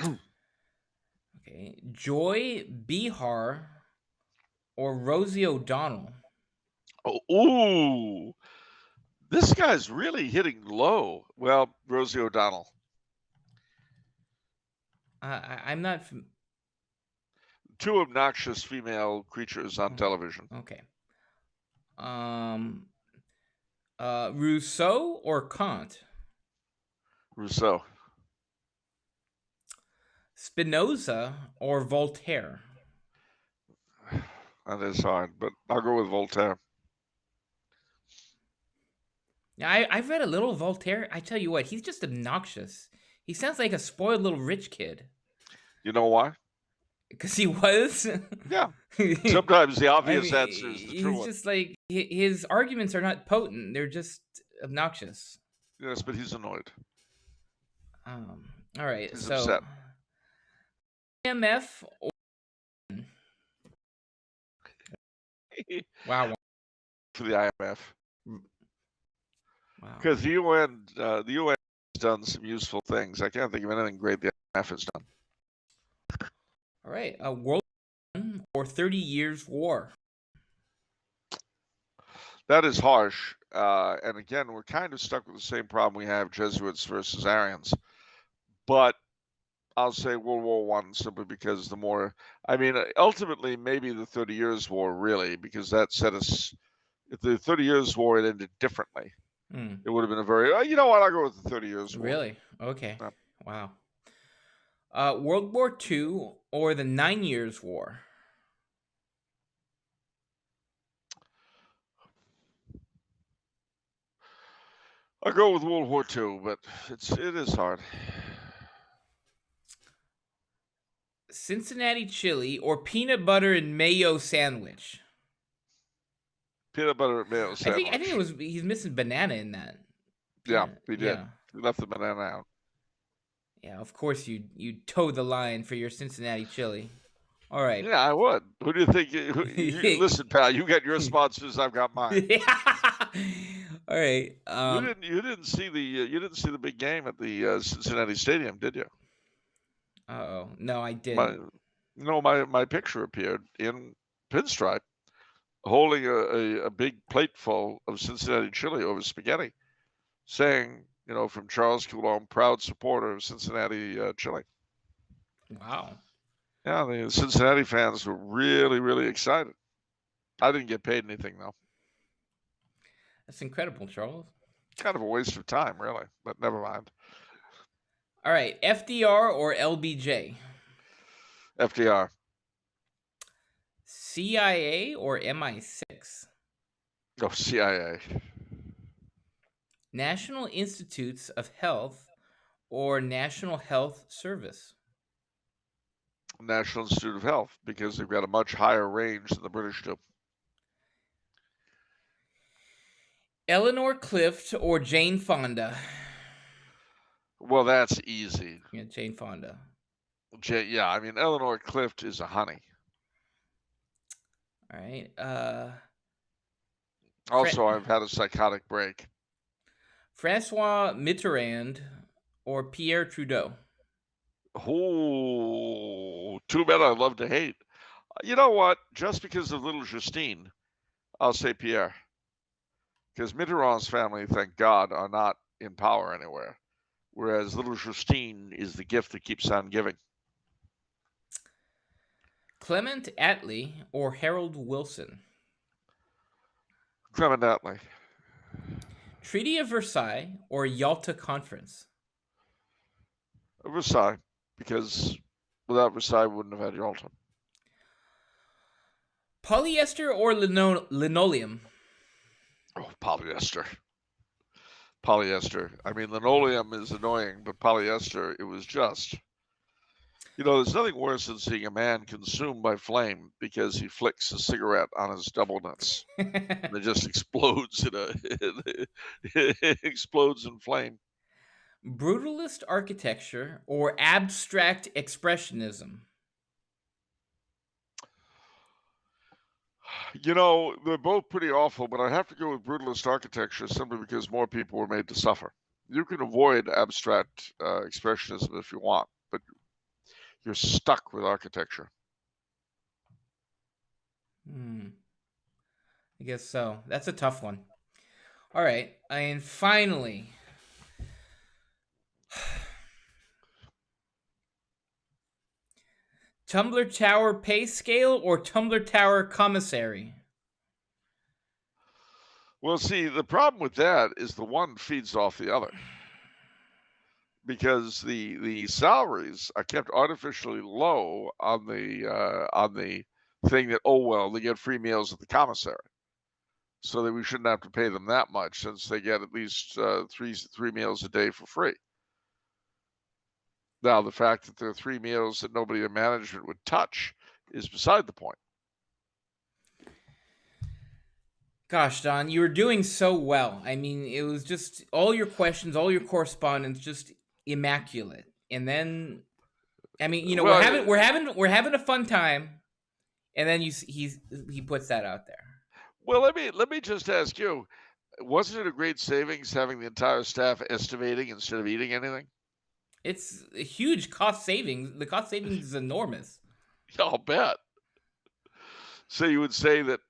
Okay. Joy Behar or Rosie O'Donnell? Oh, ooh. This guy's really hitting low. Well, Rosie O'Donnell. I'm not... Two obnoxious female creatures on television. Okay. Rousseau or Kant? Rousseau. Spinoza or Voltaire? That is hard, but I'll go with Voltaire. Yeah, I've read a little Voltaire. I tell you what, he's just obnoxious. He sounds like a spoiled little rich kid. You know why? Because he was? Yeah. Sometimes the obvious answer is the true one. He's just like, his arguments are not potent. They're just obnoxious. Yes, but he's annoyed. All right, he's upset. IMF or... Wow. For the IMF. Wow. Because the UN has done some useful things. I can't think of anything great the IMF has done. All right, World War I or 30 Years War? That is harsh. And again, we're kind of stuck with the same problem we have, Jesuits versus Arians. But I'll say World War I simply because ultimately maybe the 30 Years War really, because that set us, if the 30 Years War had ended differently, it would have been a very, you know what, I'll go with the 30 Years War. Really? Okay. Yeah. Wow. World War II or the 9 Years War? I'll go with World War II, but it is hard. Cincinnati chili or peanut butter and mayo sandwich? Peanut butter and mayo sandwich. I think he's missing banana in that. Yeah, he did. Yeah. He left the banana out. Yeah, of course you toe the line for your Cincinnati chili. All right. Yeah, I would. Who do you think? Listen, pal, you got your sponsors. I've got mine. All right. You didn't see the big game at the Cincinnati Stadium, did you? Uh-oh. No, I didn't. My picture appeared in Pinstripe, holding a big plate full of Cincinnati chili over spaghetti, saying, from Charles Coulombe, proud supporter of Cincinnati chili. Wow. Yeah, the Cincinnati fans were really, really excited. I didn't get paid anything, though. That's incredible, Charles. Kind of a waste of time, really, but never mind. All right. FDR or LBJ? FDR. CIA or MI6? Oh, CIA. National Institutes of Health or National Health Service? National Institute of Health, because they've got a much higher range than the British do. Eleanor Clift or Jane Fonda? Well, that's easy. Yeah, Jane Fonda. Yeah, I mean, Eleanor Clift is a honey. All right. Also, I've had a psychotic break. Francois Mitterrand or Pierre Trudeau? Oh, two men I love to hate. You know what? Just because of little Justine, I'll say Pierre. Because Mitterrand's family, thank God, are not in power anywhere. Whereas little Justine is the gift that keeps on giving. Clement Attlee or Harold Wilson? Clement Attlee. Treaty of Versailles or Yalta Conference? Versailles, because without Versailles, we wouldn't have had Yalta. Polyester or linoleum? Oh, polyester. Polyester. I mean, linoleum is annoying, but polyester, it was just. There's nothing worse than seeing a man consumed by flame because he flicks a cigarette on his double nuts. And it just explodes it explodes in flame. Brutalist architecture or abstract expressionism? They're both pretty awful, but I have to go with brutalist architecture simply because more people were made to suffer. You can avoid abstract expressionism if you want, but you're stuck with architecture. I guess so. That's a tough one. All right. And finally, Tumbler Tower pay scale or Tumbler Tower commissary? Well, see, the problem with that is the one feeds off the other. Because the salaries are kept artificially low on the thing that they get free meals at the commissary, so that we shouldn't have to pay them that much since they get at least three meals a day for free. Now, the fact that there are 3 meals that nobody in management would touch is beside the point. Gosh, Don, you were doing so well. I mean, it was just all your questions, all your correspondence, just immaculate. And then, I mean, we're having a fun time, and then he puts that out there. Well, let me just ask you: wasn't it a great savings having the entire staff estimating instead of eating anything? It's a huge cost savings. The cost savings is enormous. I'll bet. So you would say that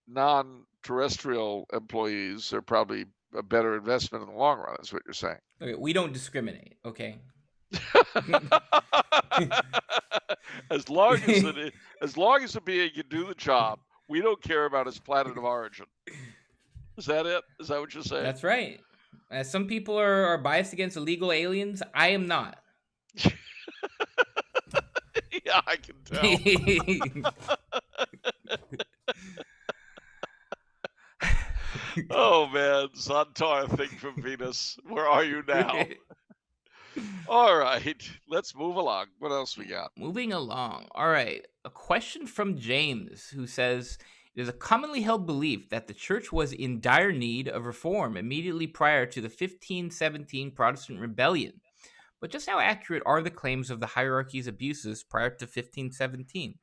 non-terrestrial employees are probably a better investment in the long run, is what you're saying. Okay, we don't discriminate, okay? as long as the being can do the job, we don't care about his planet of origin. Is that it? Is that what you're saying? That's right. Some people are biased against illegal aliens. I am not. Yeah, I can tell. Oh man, Zantar thing from Venus. Where are you now? All right, let's move along. What else we got? Moving along. All right. A question from James, who says, it is a commonly held belief that the church was in dire need of reform immediately prior to the 1517 Protestant Rebellion. But just how accurate are the claims of the hierarchy's abuses prior to 1517?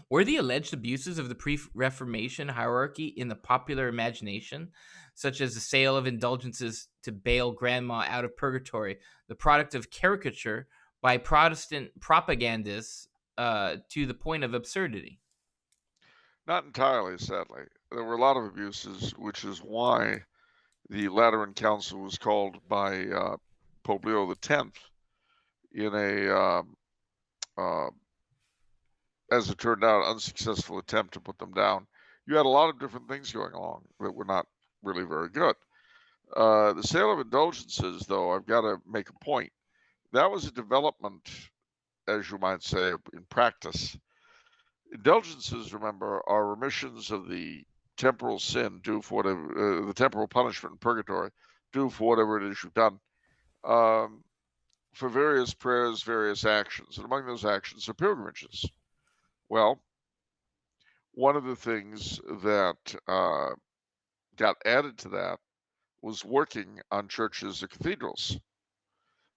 Were the alleged abuses of the pre-Reformation hierarchy in the popular imagination, such as the sale of indulgences to bail grandma out of purgatory, the product of caricature by Protestant propagandists to the point of absurdity? Not entirely, sadly. There were a lot of abuses, which is why the Lateran Council was called by Pope Leo X in a, uh, as it turned out, unsuccessful attempt to put them down. You had a lot of different things going along that were not really very good. The sale of indulgences, though, I've got to make a point. That was a development, as you might say, in practice. Indulgences, remember, are remissions of the temporal sin due for whatever, the temporal punishment in purgatory, due for whatever it is you've done, for various prayers, various actions. And among those actions are pilgrimages. Well, one of the things that got added to that was working on churches or cathedrals.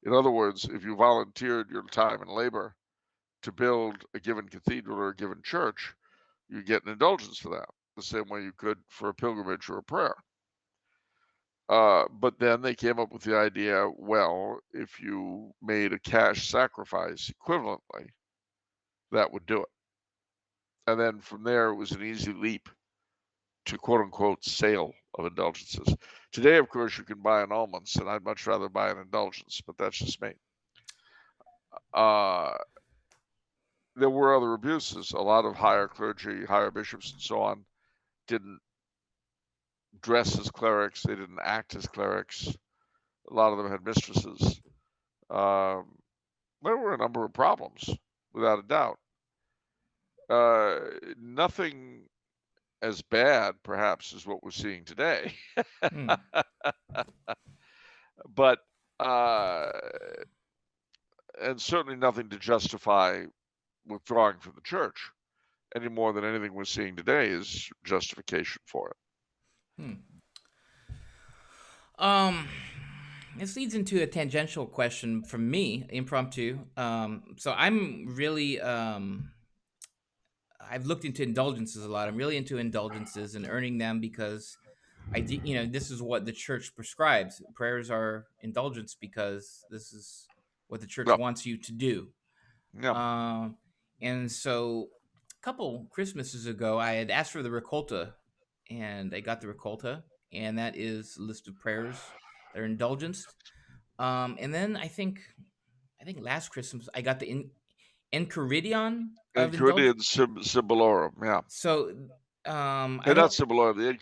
In other words, if you volunteered your time and labor to build a given cathedral or a given church, you get an indulgence for that, the same way you could for a pilgrimage or a prayer. But then they came up with the idea, well, if you made a cash sacrifice equivalently, that would do it. And then from there, it was an easy leap to quote unquote sale of indulgences. Today, of course, you can buy annulments, and I'd much rather buy an indulgence, but that's just me. There were other abuses. A lot of higher clergy, higher bishops, and so on didn't dress as clerics. They didn't act as clerics. A lot of them had mistresses. There were a number of problems, without a doubt. Nothing as bad, perhaps, as what we're seeing today. But, and certainly nothing to justify withdrawing from the church any more than anything we're seeing today is justification for it. This leads into a tangential question from me, impromptu. So I'm really, I've looked into indulgences a lot. I'm really into indulgences and earning them because this is what the church prescribes. Prayers are indulgence because this is what the church Yep. wants you to do. Yep. And so a couple Christmases ago, I had asked for the Recolta, and I got the Recolta, and that is a list of prayers that are indulgenced. And then I think last Christmas I got the Enchiridion of Enchiridion indulgence. Symbolorum, yeah. So Not I don't. Symbolorum, the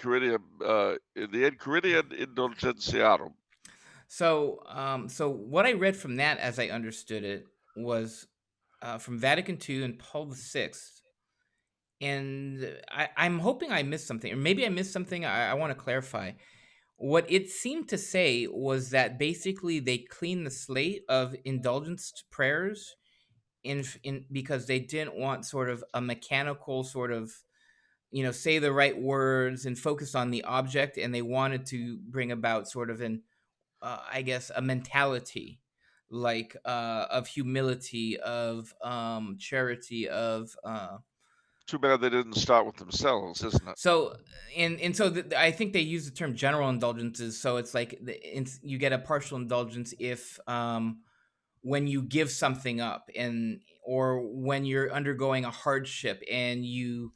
Enchiridion Indulgentiarum. So what I read from that, as I understood it, was from Vatican II and Paul VI. And I'm hoping I missed something, or maybe I missed something. I want to clarify. What it seemed to say was that basically they cleaned the slate of indulgence prayers in because they didn't want sort of a mechanical sort of say the right words and focus on the object, and they wanted to bring about sort of an I guess a mentality like of humility, of charity, of Too bad they didn't start with themselves, isn't it? so I think they use the term general indulgences. So it's like you get a partial indulgence if when you give something up, and or when you're undergoing a hardship and you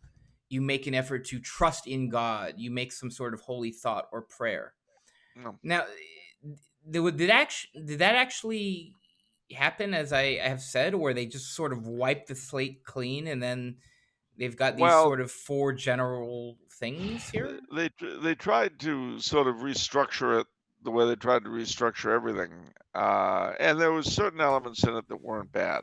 make an effort to trust in God, you make some sort of holy thought or prayer. No. Now, did that actually happen, as I have said, where they just sort of wipe the slate clean and then they've got these sort of four general things here? They tried to sort of restructure it the way they tried to restructure everything, and there was certain elements in it that weren't bad.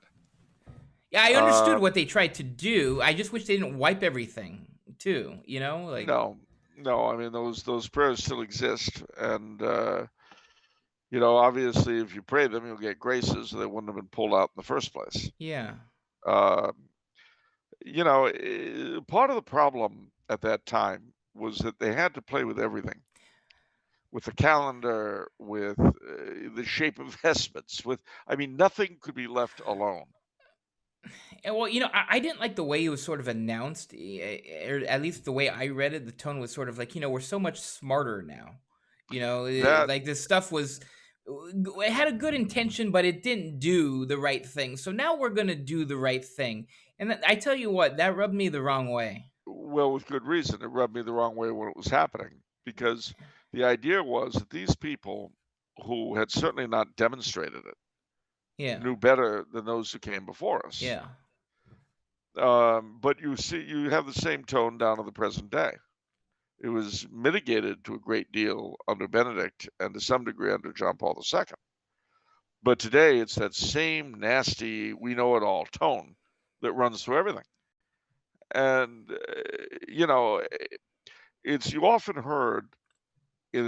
Yeah, I understood what they tried to do. I just wish they didn't wipe everything too. Like no. I mean, those prayers still exist, and obviously, if you pray them, you'll get graces, so they wouldn't have been pulled out in the first place. Yeah. Part of the problem at that time was that they had to play with everything, with the calendar, with the shape of vestments, nothing could be left alone. Well, I didn't like the way it was sort of announced, or at least the way I read it. The tone was sort of like, we're so much smarter now. That Like this stuff was, it had a good intention, but it didn't do the right thing. So now we're gonna do the right thing, and I tell you what, that rubbed me the wrong way. well, with good reason, it rubbed me the wrong way when it was happening because the idea was that these people who had certainly not demonstrated it Yeah, knew better than those who came before us. yeah, But you have the same tone down to the present day. It was mitigated to a great deal under Benedict and to some degree under John Paul II. But today it's that same nasty, we know it all tone that runs through everything. And, it's you often heard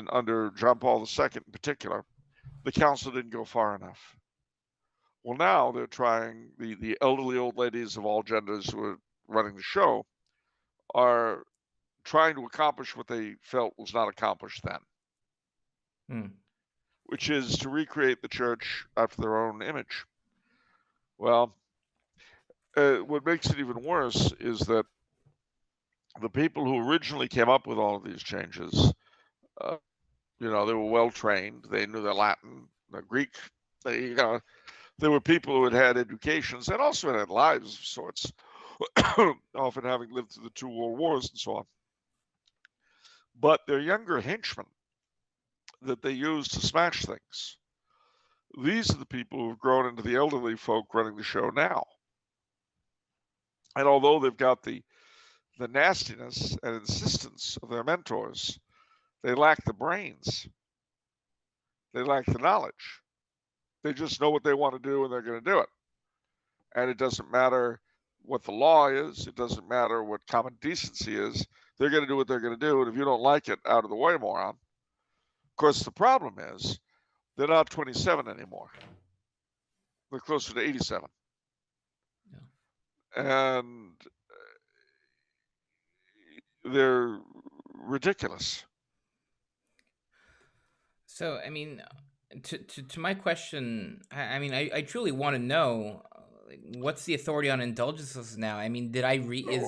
under John Paul II in particular, the council didn't go far enough. Well, now they're trying, the elderly old ladies of all genders who are running the show are trying to accomplish what they felt was not accomplished then, which is to recreate the church after their own image. Well, what makes it even worse is that the people who originally came up with all of these changes, they were well trained. They knew the Latin, the Greek. There were people who had had educations and also had lives of sorts, often having lived through the 2 world wars and so on. But their younger henchmen that they used to smash things, these are the people who have grown into the elderly folk running the show now. And although they've got the nastiness and insistence of their mentors, they lack the brains. They lack the knowledge. They just know what they want to do and they're going to do it. And it doesn't matter what the law is. It doesn't matter what common decency is. They're going to do what they're going to do. And if you don't like it, out of the way, moron. Of course, the problem is they're not 27 anymore. They're closer to 87. Yeah. And they're ridiculous. So, I mean, to my question, I truly want to know, what's the authority on indulgences now? I mean, did I read is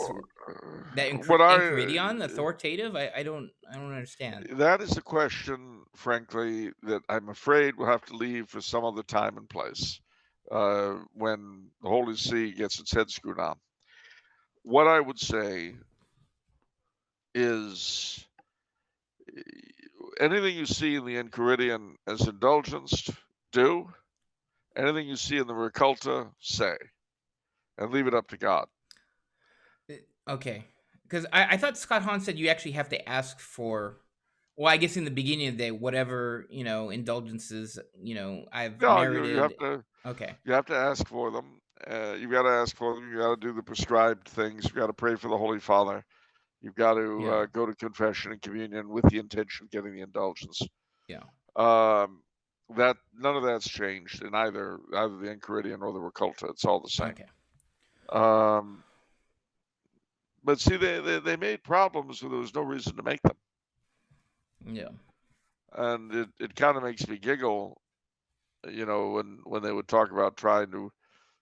that Enchiridion authoritative? I don't understand. That is a question, frankly, that I'm afraid we'll have to leave for some other time and place when the Holy See gets its head screwed on. What I would say is anything you see in the Enchiridion as indulgence, do. Anything you see in the Reculta, say. And leave it up to God. Okay. Because I thought Scott Hahn said you actually have to ask for, well, I guess in the beginning of the day, whatever, indulgences, I've merited. Okay. You have to ask for them. You've got to ask for them. You got to do the prescribed things. You got to pray for the Holy Father. You've got to go to confession and communion with the intention of getting the indulgence. Yeah. That none of that's changed in either the Enchiridion or the Reculta. It's all the same. Okay. But see, they made problems where there was no reason to make them. Yeah. And it kind of makes me giggle, when they would talk about trying to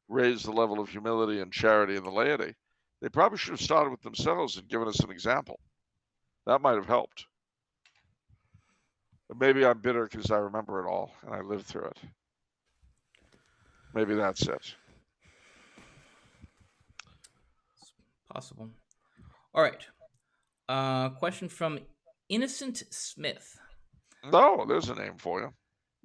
raise the level of humility and charity in the laity. They probably should have started with themselves and given us an example. That might have helped. But maybe I'm bitter because I remember it all and I lived through it. Maybe that's it. It's possible. All right. Question from Innocent Smith. No, there's a name for you.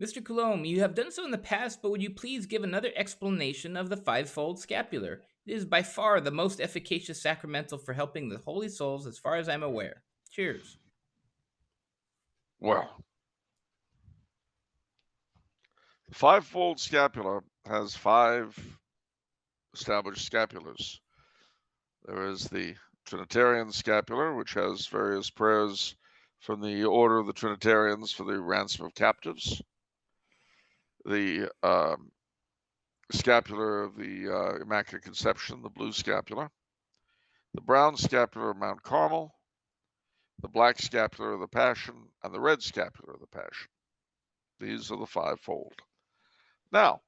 Mr. Coulombe, you have done so in the past, but would you please give another explanation of the Fivefold Scapular? It is by far the most efficacious sacramental for helping the holy souls as far as I'm aware. Cheers. Well, the Fivefold Scapular has 5 established scapulars. There is the Trinitarian Scapular, which has various prayers from the Order of the Trinitarians for the ransom of captives. The scapular of the Immaculate Conception, the blue scapular. The brown scapular of Mount Carmel. The black scapular of the Passion, and the red scapular of the Passion. These are the fivefold. Now,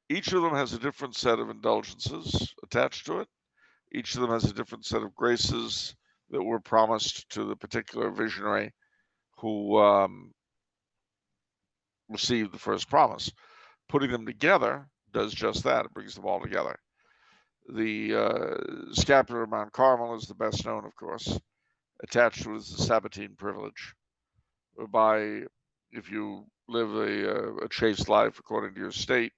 Each of them has a different set of indulgences attached to it. Each of them has a different set of graces that were promised to the particular visionary who received the first promise. Putting them together does just that. It brings them all together. The scapular of Mount Carmel is the best known, of course. Attached to it is the Sabbatine privilege, whereby if you live a chaste life according to your state,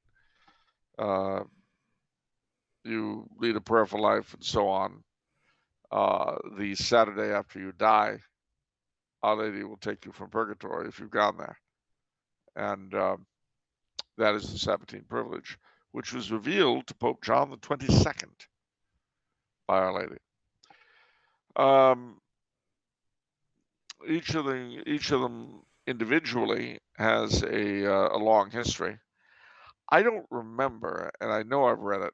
you lead a prayerful life, and so on. The Saturday after you die, Our Lady will take you from purgatory if you've gone there. And that is the Sabbatine privilege, which was revealed to Pope John the 22nd by Our Lady. Each of them individually has a long history. I don't remember, and I know I've read it.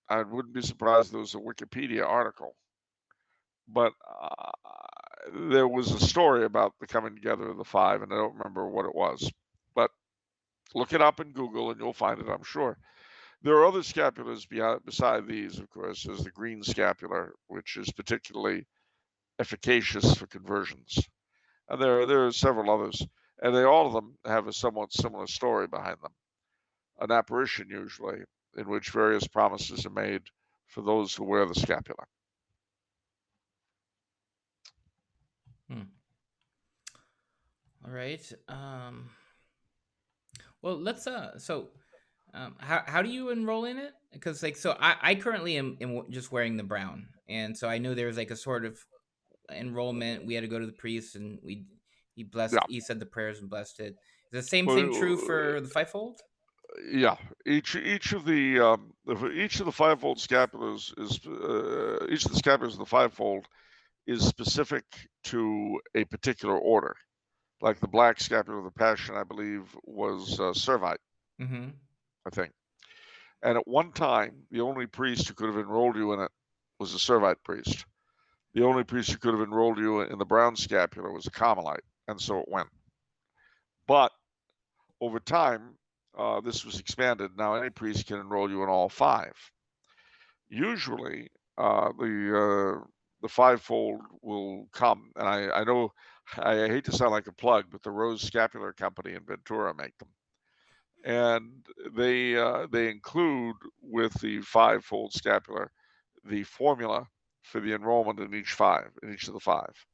I wouldn't be surprised if there was a Wikipedia article, but there was a story about the coming together of the five, and I don't remember what it was. But look it up in Google, and you'll find it, I'm sure. There are other scapulars beside these, of course. There's the green scapular, which is particularly efficacious for conversions. And there are several others, and all of them have a somewhat similar story behind them. An apparition, usually, in which various promises are made for those who wear the scapula. All right. Well, let's how do you enroll in it? Because I currently am just wearing the brown, and so I know there's like a sort of enrollment. We had to go to the priest, and he blessed. Yeah. He said the prayers and blessed it. Is the same thing true for the fivefold? Yeah, each of the fivefold scapulars is each of the scapulars of the fivefold is specific to a particular order. Like the black scapular of the Passion, I believe, was Servite. Mm-hmm. I think. And at one time, the only priest who could have enrolled you in it was a Servite priest. The only priest who could have enrolled you in the brown scapular was a Carmelite, and so it went. But over time, this was expanded. Now any priest can enroll you in all five. Usually, the fivefold will come, and I know I hate to sound like a plug, but the Rose Scapular Company in Ventura make them, and they include with the fivefold scapular the formula for the enrollment in each of the five.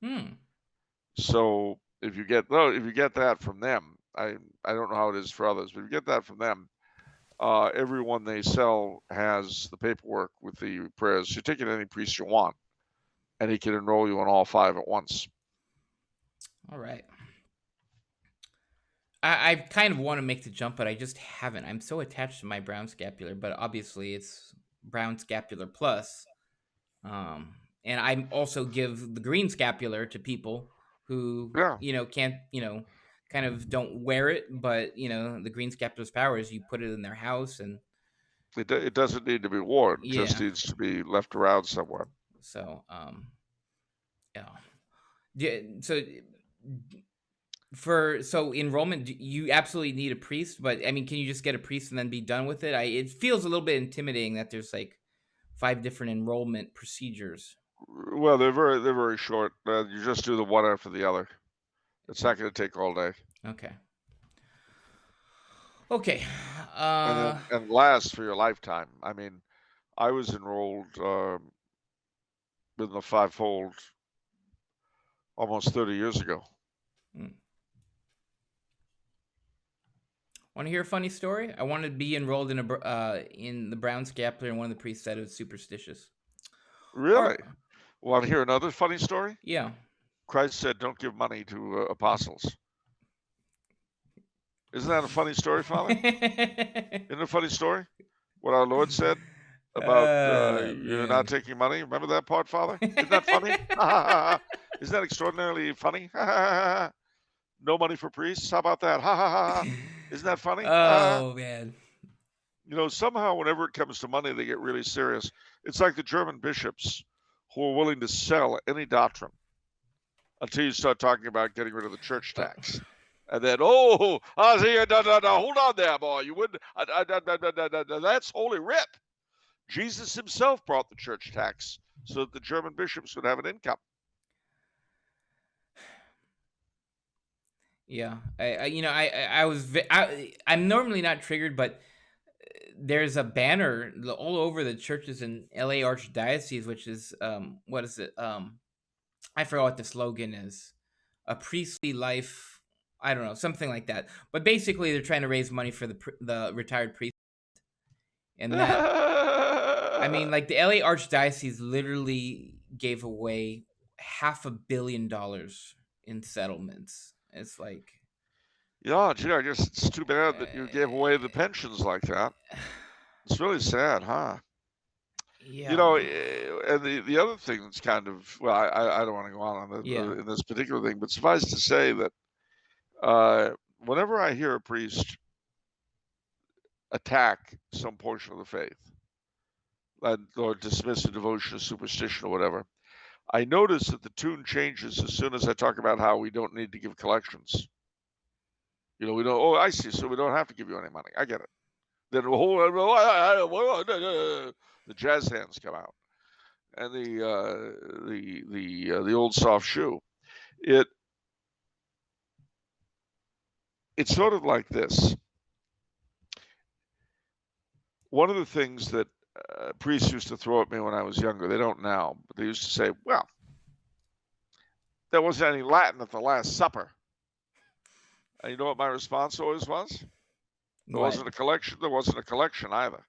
So if you get that from them, I don't know how it is for others, but if you get that from them, everyone they sell has the paperwork with the prayers. You take it to any priest you want, and he can enroll you in all five at once. All right. I kind of want to make the jump, but I just haven't. I'm so attached to my brown scapular, but obviously it's brown scapular plus. And I also give the green scapular to people who, can't, kind of don't wear it, but, the green scapular's power is you put it in their house, and it doesn't need to be worn. It just needs to be left around somewhere. So, so enrollment, you absolutely need a priest, but I mean, can you just get a priest and then be done with it? It feels a little bit intimidating that there's like 5 different enrollment procedures. Well, they're very short. You just do the one after the other. It's not going to take all day. Okay. And last for your lifetime. I mean, I was enrolled in the fivefold almost 30 years ago. Want to hear a funny story? I wanted to be enrolled in the brown scapular, and one of the priests said it was superstitious. Really? Want to hear another funny story? Yeah. Christ said, "Don't give money to apostles." Isn't that a funny story, Father? Isn't it a funny story? What our Lord said about you're not taking money. Remember that part, Father? Isn't that funny? Isn't that extraordinarily funny? No money for priests. How about that? Ha ha ha! Isn't that funny? Oh man. Somehow whenever it comes to money, they get really serious. It's like the German bishops who are willing to sell any doctrine until you start talking about getting rid of the church tax. And then, oh, I see, no, hold on there, boy. You wouldn't. That's Holy Writ. Jesus himself brought the church tax so that the German bishops would have an income. Yeah, I'm normally not triggered, but there's a banner all over the churches in LA Archdiocese, which is what is it? I forgot what the slogan is. A priestly life. I don't know, something like that. But basically, they're trying to raise money for the retired priest, and that. I mean, like the LA Archdiocese literally gave away $500 million in settlements. It's like, yeah, gee, I guess it's too bad that you gave away the pensions like that. It's really sad, huh? yeah. You know, and the other thing that's kind of, well, I don't want to go on Yeah. in this particular thing, but suffice to say that whenever I hear a priest attack some portion of the faith, or dismiss a devotion or superstition or whatever, I notice that the tune changes as soon as I talk about how we don't need to give collections. You know, we don't. Oh, I see. So we don't have to give you any money. I get it. Then the jazz hands come out, and the old soft shoe. It's sort of like this. One of the things that priests used to throw at me when I was younger, they don't now, but they used to say, well, there wasn't any Latin at the Last Supper. And you know what my response always was? There wasn't a collection. There wasn't a collection either.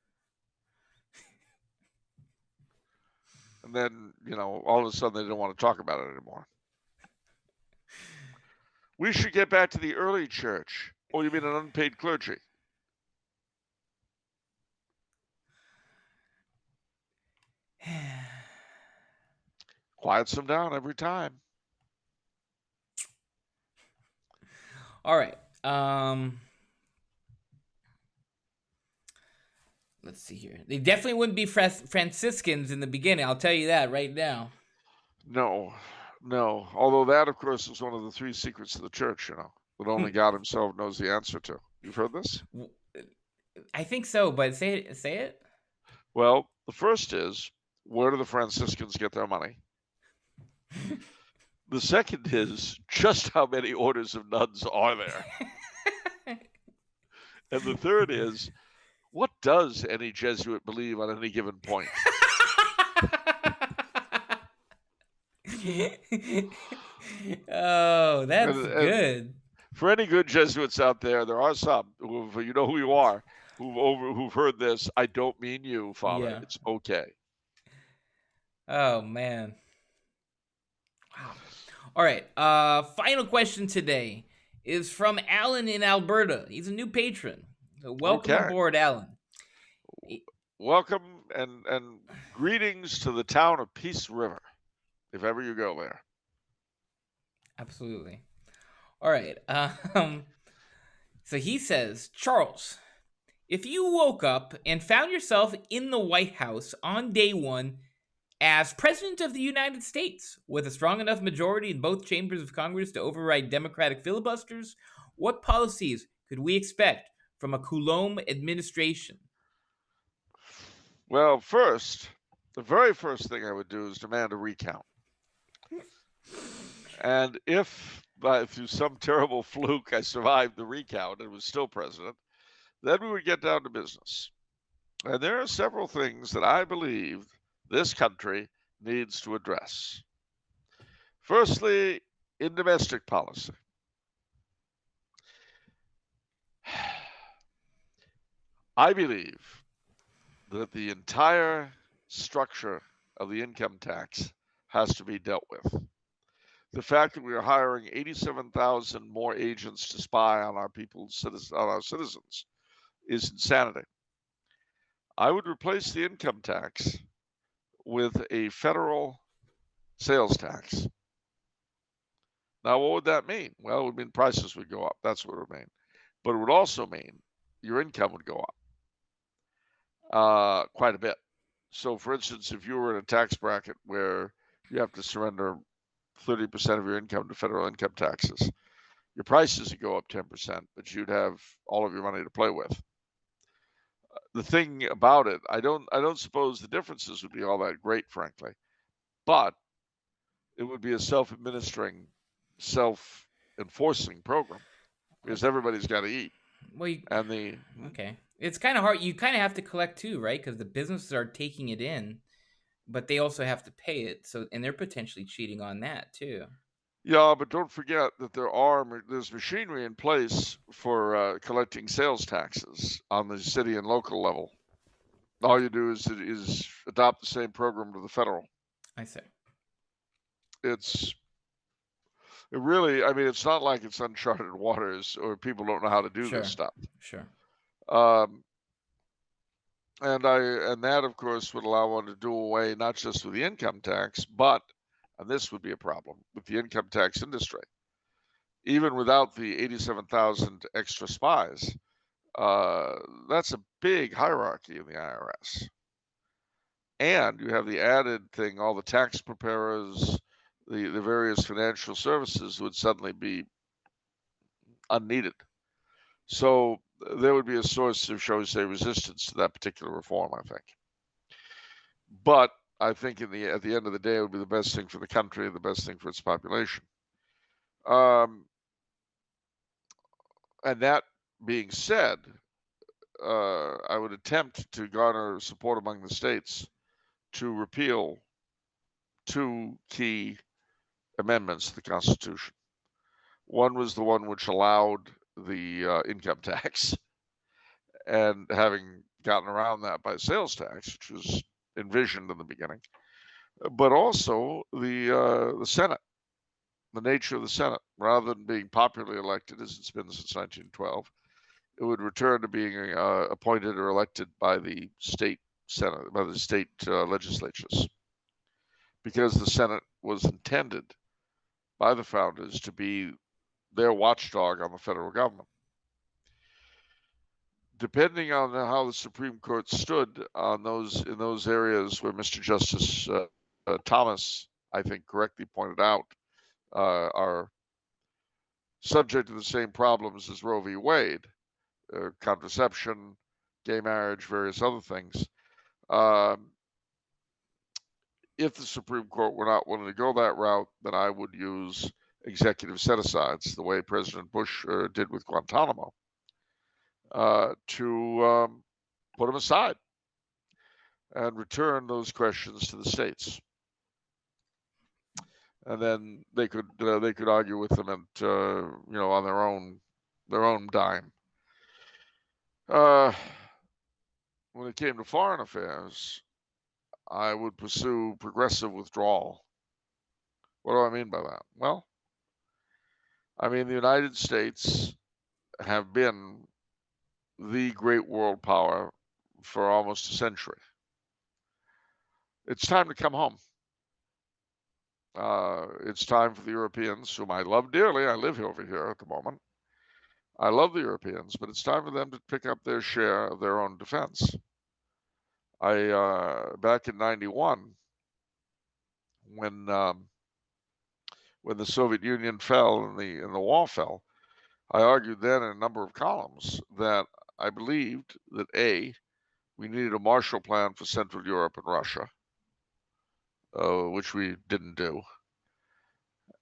And then, you know, all of a sudden they didn't want to talk about it anymore. We should get back to the early church. Oh, you mean an unpaid clergy? Quiets them down every time. All right. Let's see here. They definitely wouldn't be Franciscans in the beginning. I'll tell you that right now. No. Although that, of course, is one of the three secrets of the church, you know, that only God himself knows the answer to. You've heard this? I think so, but say it. Well, the first is, where do the Franciscans get their money? The second is, just how many orders of nuns are there? And the third is, what does any Jesuit believe on any given point? Oh, that's good. For any good Jesuits out there, there are some who, you know who you are, who've heard this. I don't mean you, Father. Yeah. It's okay. Oh, man. Wow. All right. Final question today is from Alan in Alberta. He's a new patron. So welcome aboard, Alan. Welcome and greetings to the town of Peace River, if ever you go there. Absolutely. All right. So he says, Charles, if you woke up and found yourself in the White House on day one as President of the United States, with a strong enough majority in both chambers of Congress to override Democratic filibusters, what policies could we expect from a Coulombe administration? Well, first, the very first thing I would do is demand a recount. And if through some terrible fluke I survived the recount and was still president, then we would get down to business. And there are several things that I believe this country needs to address. Firstly, in domestic policy. I believe that the entire structure of the income tax has to be dealt with. The fact that we are hiring 87,000 more agents to spy on our citizens is insanity. I would replace the income tax with a federal sales tax. Now, what would that mean? Well, it would mean prices would go up. That's what it would mean. But it would also mean your income would go up quite a bit. So, for instance, if you were in a tax bracket where you have to surrender 30% of your income to federal income taxes, your prices would go up 10%, but you'd have all of your money to play with. The thing about it, I don't suppose the differences would be all that great, frankly, but it would be a self-administering, self-enforcing program because everybody's got to eat. Well, and okay, it's kind of hard. You kind of have to collect too, right? Because the businesses are taking it in, but they also have to pay it. So, and they're potentially cheating on that too. Yeah, but don't forget that there's machinery in place for collecting sales taxes on the city and local level. All you do is adopt the same program to the federal. I see. It's not like it's uncharted waters or people don't know how to do this stuff. Sure. And that, of course, would allow one to do away not just with the income tax, but, and this would be a problem, with the income tax industry. Even without the 87,000 extra spies, that's a big hierarchy in the IRS. And you have the added thing, all the tax preparers, the various financial services would suddenly be unneeded. So there would be a source of, shall we say, resistance to that particular reform, I think. But I think at the end of the day, it would be the best thing for the country and the best thing for its population. And that being said, I would attempt to garner support among the states to repeal two key amendments to the Constitution. One was the one which allowed the income tax, and having gotten around that by sales tax, which was envisioned in the beginning, but also the Senate, the nature of the Senate. Rather than being popularly elected, as it's been since 1912, it would return to being appointed or elected by the state Senate, by the state legislatures, because the Senate was intended by the founders to be their watchdog on the federal government. Depending on how the Supreme Court stood on in those areas where Mr. Justice Thomas, I think, correctly pointed out, are subject to the same problems as Roe v. Wade, contraception, gay marriage, various other things. If the Supreme Court were not willing to go that route, then I would use executive set-asides, the way President Bush did with Guantanamo, to put them aside and return those questions to the states. And then they could argue with them at on their own dime. When it came to foreign affairs, I would pursue progressive withdrawal. What do I mean by that? Well, I mean the United States have been the great world power for almost a century. It's time to come home. It's time for the Europeans, whom I love dearly. I live over here at the moment. I love the Europeans, but it's time for them to pick up their share of their own defense. Back in '91, when the Soviet Union fell and the wall fell, I argued then in a number of columns that I believed that we needed a Marshall Plan for Central Europe and Russia, which we didn't do.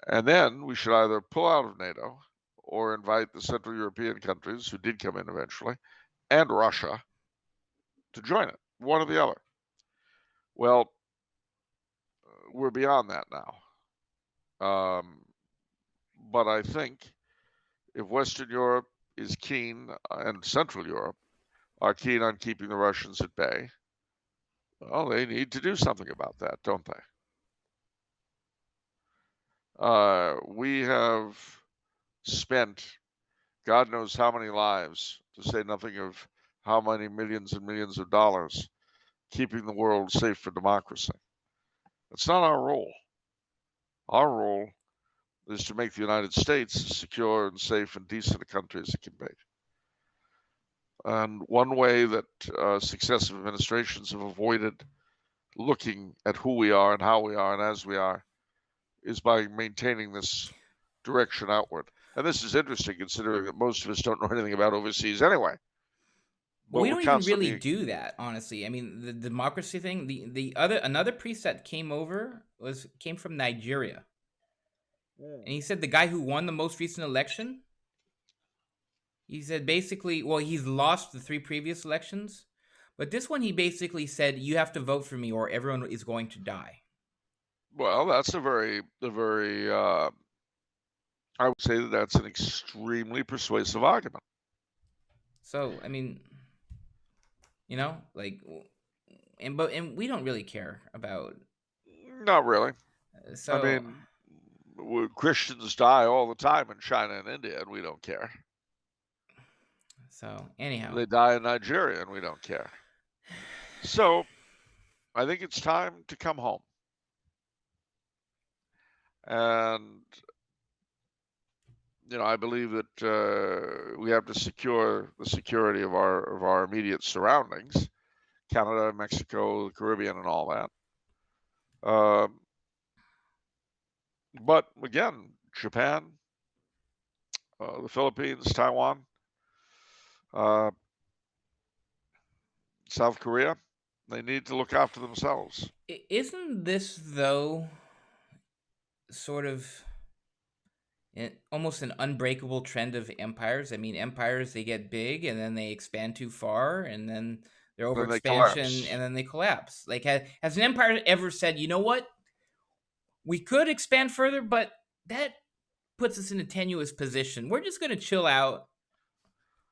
And then we should either pull out of NATO or invite the Central European countries, who did come in eventually, and Russia to join it, one or the other. Well, we're beyond that now. But I think if Western Europe is keen, and Central Europe are keen on keeping the Russians at bay, well, they need to do something about that, don't they? We have spent God knows how many lives, to say nothing of how many millions and millions of dollars, keeping the world safe for democracy. It's not our role. Our role is to make the United States as secure and safe and decent a country as it can be. And one way that successive administrations have avoided looking at who we are and how we are and as we are is by maintaining this direction outward. And this is interesting considering that most of us don't know anything about overseas anyway. Well, But we we're don't even really constantly do that, honestly. I mean, the democracy thing. Another priest that came from Nigeria, and he said the guy who won the most recent election. He said basically, well, he's lost the 3 previous elections, but this one he basically said you have to vote for me or everyone is going to die. well, that's a very I would say that that's an extremely persuasive argument. So I mean, like, and we don't really care about. Not really. I So mean, Christians die all the time in China and India, and we don't care. anyhow, They die in Nigeria, and we don't care. So I think it's time to come home. And I believe that we have to secure the security of our immediate surroundings, Canada, Mexico, the Caribbean, and all that. But again, Japan, the Philippines, Taiwan, South Korea, they need to look after themselves. isn't this though sort of almost an unbreakable trend of empires? I mean, empires, they get big and then they expand too far and then their Then they overexpansion collapse. and then they collapse. Like, has an empire ever said, you know what? We could expand further, but that puts us in a tenuous position. We're just going to chill out,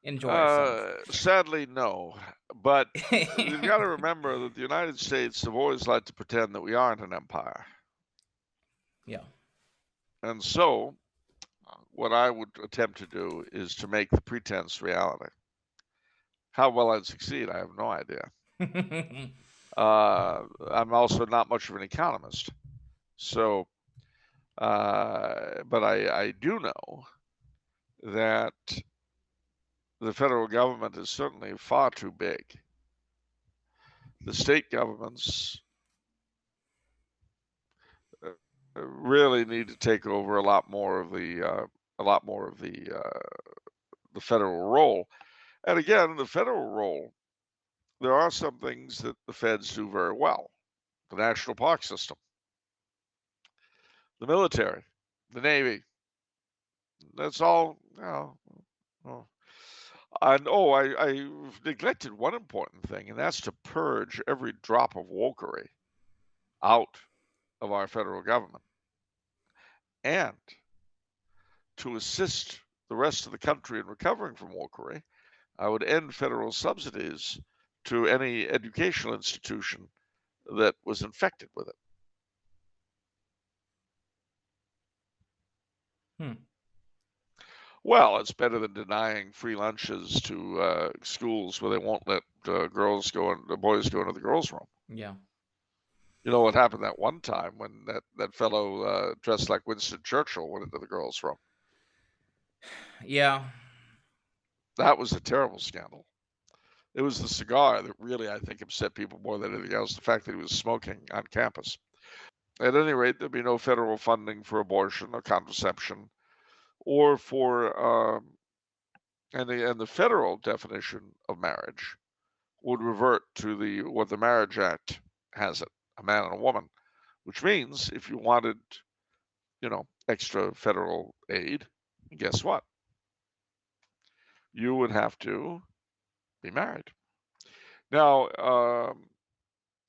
enjoy ourselves. Sadly, no. But you've got to remember that the United States have always liked to pretend that we aren't an empire. Yeah. And so, what I would attempt to do is to make the pretense reality. How well I'd succeed, I have no idea. I'm also not much of an economist. So, but I do know that the federal government is certainly far too big. The state governments really need to take over a lot more of the federal role. And again, the federal role, there are some things that the feds do very well. The national park system, the military, the Navy. That's all. And I neglected one important thing, and that's to purge every drop of wokery out of our federal government, and to assist the rest of the country in recovering from wokery. I would end federal subsidies to any educational institution that was infected with it. Well, it's better than denying free lunches to schools where they won't let the boys go into the girls' room. Yeah. You know what happened that one time when that fellow dressed like Winston Churchill went into the girls' room? Yeah. That was a terrible scandal. It was the cigar that really, I think, upset people more than anything else, the fact that he was smoking on campus. At any rate, there'd be no federal funding for abortion or contraception or for and the federal definition of marriage would revert to what the Marriage Act has it, a man and a woman, which means if you wanted, extra federal aid, guess what? You would have to be married. Now,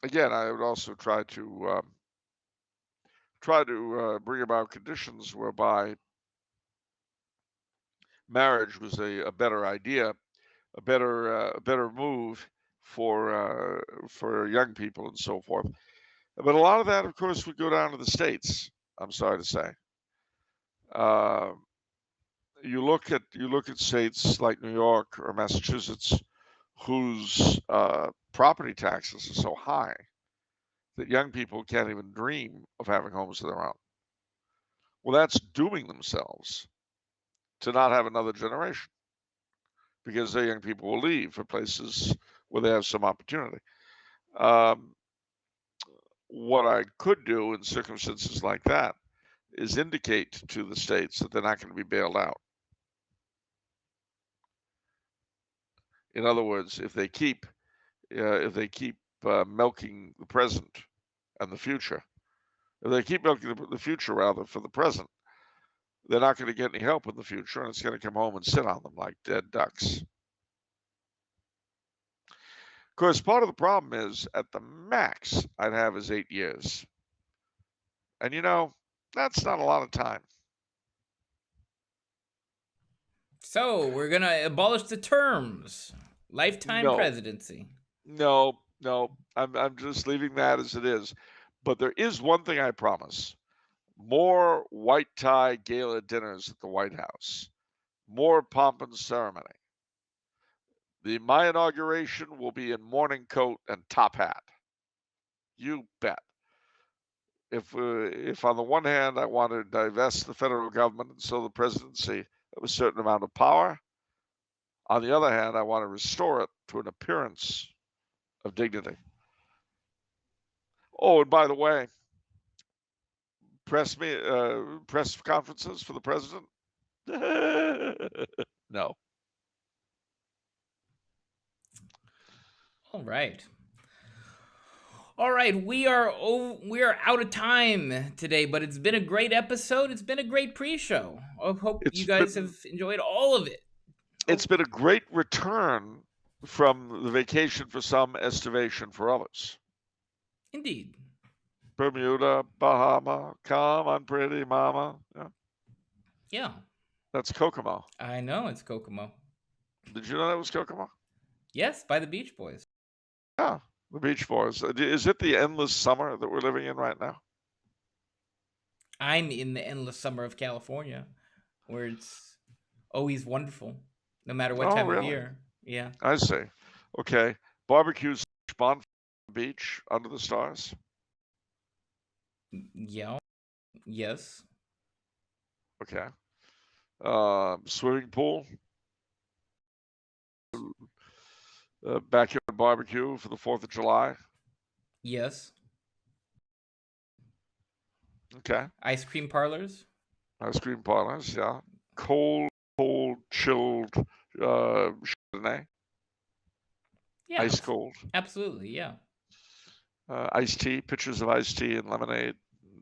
again, I would also try to bring about conditions whereby marriage was a better idea, a better move for young people and so forth. But a lot of that, of course, would go down to the states. I'm sorry to say. You look at states like New York or Massachusetts, whose property taxes are so high that young people can't even dream of having homes of their own. Well, that's dooming themselves to not have another generation because their young people will leave for places where they have some opportunity. What I could do in circumstances like that is indicate to the states that they're not going to be bailed out. In other words, if they keep milking the present and the future, if they keep milking the future rather for the present, they're not going to get any help in the future, and it's going to come home and sit on them like dead ducks. Of course, part of the problem is at the max I'd have is 8 years. And that's not a lot of time. So we're going to abolish the terms. Lifetime presidency. No. I'm just leaving that as it is. But there is one thing I promise. More white tie gala dinners at the White House. More pomp and ceremony. My inauguration will be in morning coat and top hat. You bet. If on the one hand I want to divest the federal government and so the presidency of a certain amount of power, on the other hand I want to restore it to an appearance of dignity. Oh, and by the way, press conferences for the president? No. All right. We are out of time today, but it's been a great episode. It's been a great pre-show. I hope you guys have enjoyed all of it. It's been a great return from the vacation for some, estivation for others. Indeed. Bermuda, Bahama, come on, pretty mama. Yeah. That's Kokomo. I know it's Kokomo. Did you know that was Kokomo? Yes, by the Beach Boys. Yeah, the Beach Boys. Is it the endless summer that we're living in right now? I'm in the endless summer of California, where it's always wonderful, no matter what time of year. Yeah. I see. Okay. Barbecues, bonfire, beach, under the stars. Yeah. Yes. Okay. Swimming pool. Backyard barbecue for the 4th of July. Yes. Okay. Ice cream parlors. Ice cream parlors, yeah. Cold, chilled Chardonnay. Yeah. Ice cold. Absolutely, yeah. Iced tea, pitchers of iced tea and lemonade.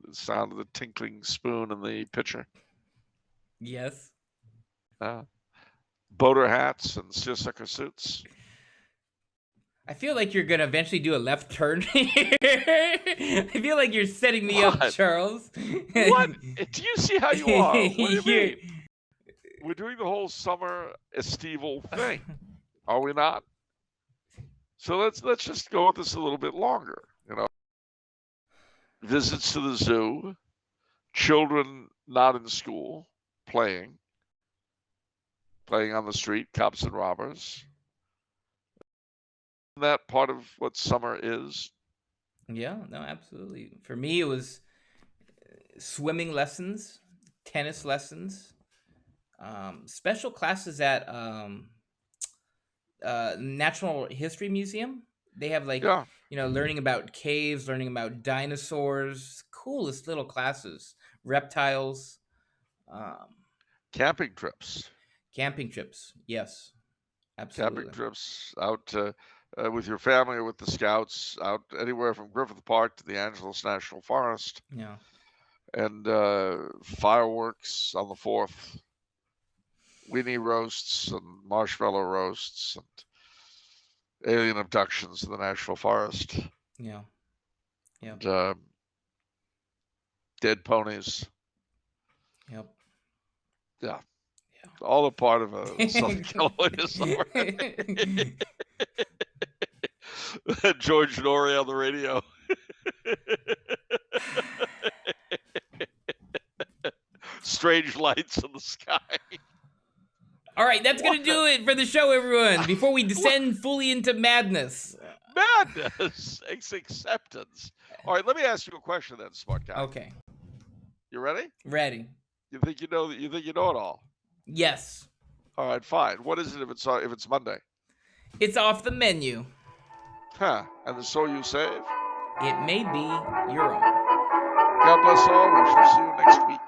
The sound of the tinkling spoon in the pitcher. Yes. Boater hats and seersucker suits. I feel like you're going to eventually do a left turn here. I feel like you're setting me up, Charles. What? Do you see how you are? What do you mean? We're doing the whole summer estival thing, are we not? So let's just go with this a little bit longer. Visits to the zoo, children not in school, playing on the street, cops and robbers. Isn't that part of what summer is? Yeah, no, absolutely. For me, it was swimming lessons, tennis lessons, special classes at Natural History Museum. They have learning about caves, learning about dinosaurs, coolest little classes, reptiles. Camping trips. Yes, absolutely. Camping trips out with your family or with the scouts, out anywhere from Griffith Park to the Angeles National Forest. Yeah. And fireworks on the 4th. Weenie roasts and marshmallow roasts and alien abductions in the National Forest. Yeah. And dead ponies. Yep. Yeah. All a part of a Southern California summer. George Norrie on the radio. Strange lights in the sky. All right, that's going to do it for the show, everyone, before we descend fully into madness. Madness. Acceptance. All right, let me ask you a question then, smart guy. Okay. You ready? Ready. You think you know it all? Yes. All right, fine. What is it if it's Monday? It's off the menu. Huh. And the soul you save? It may be your own. God bless all. We shall see you next week.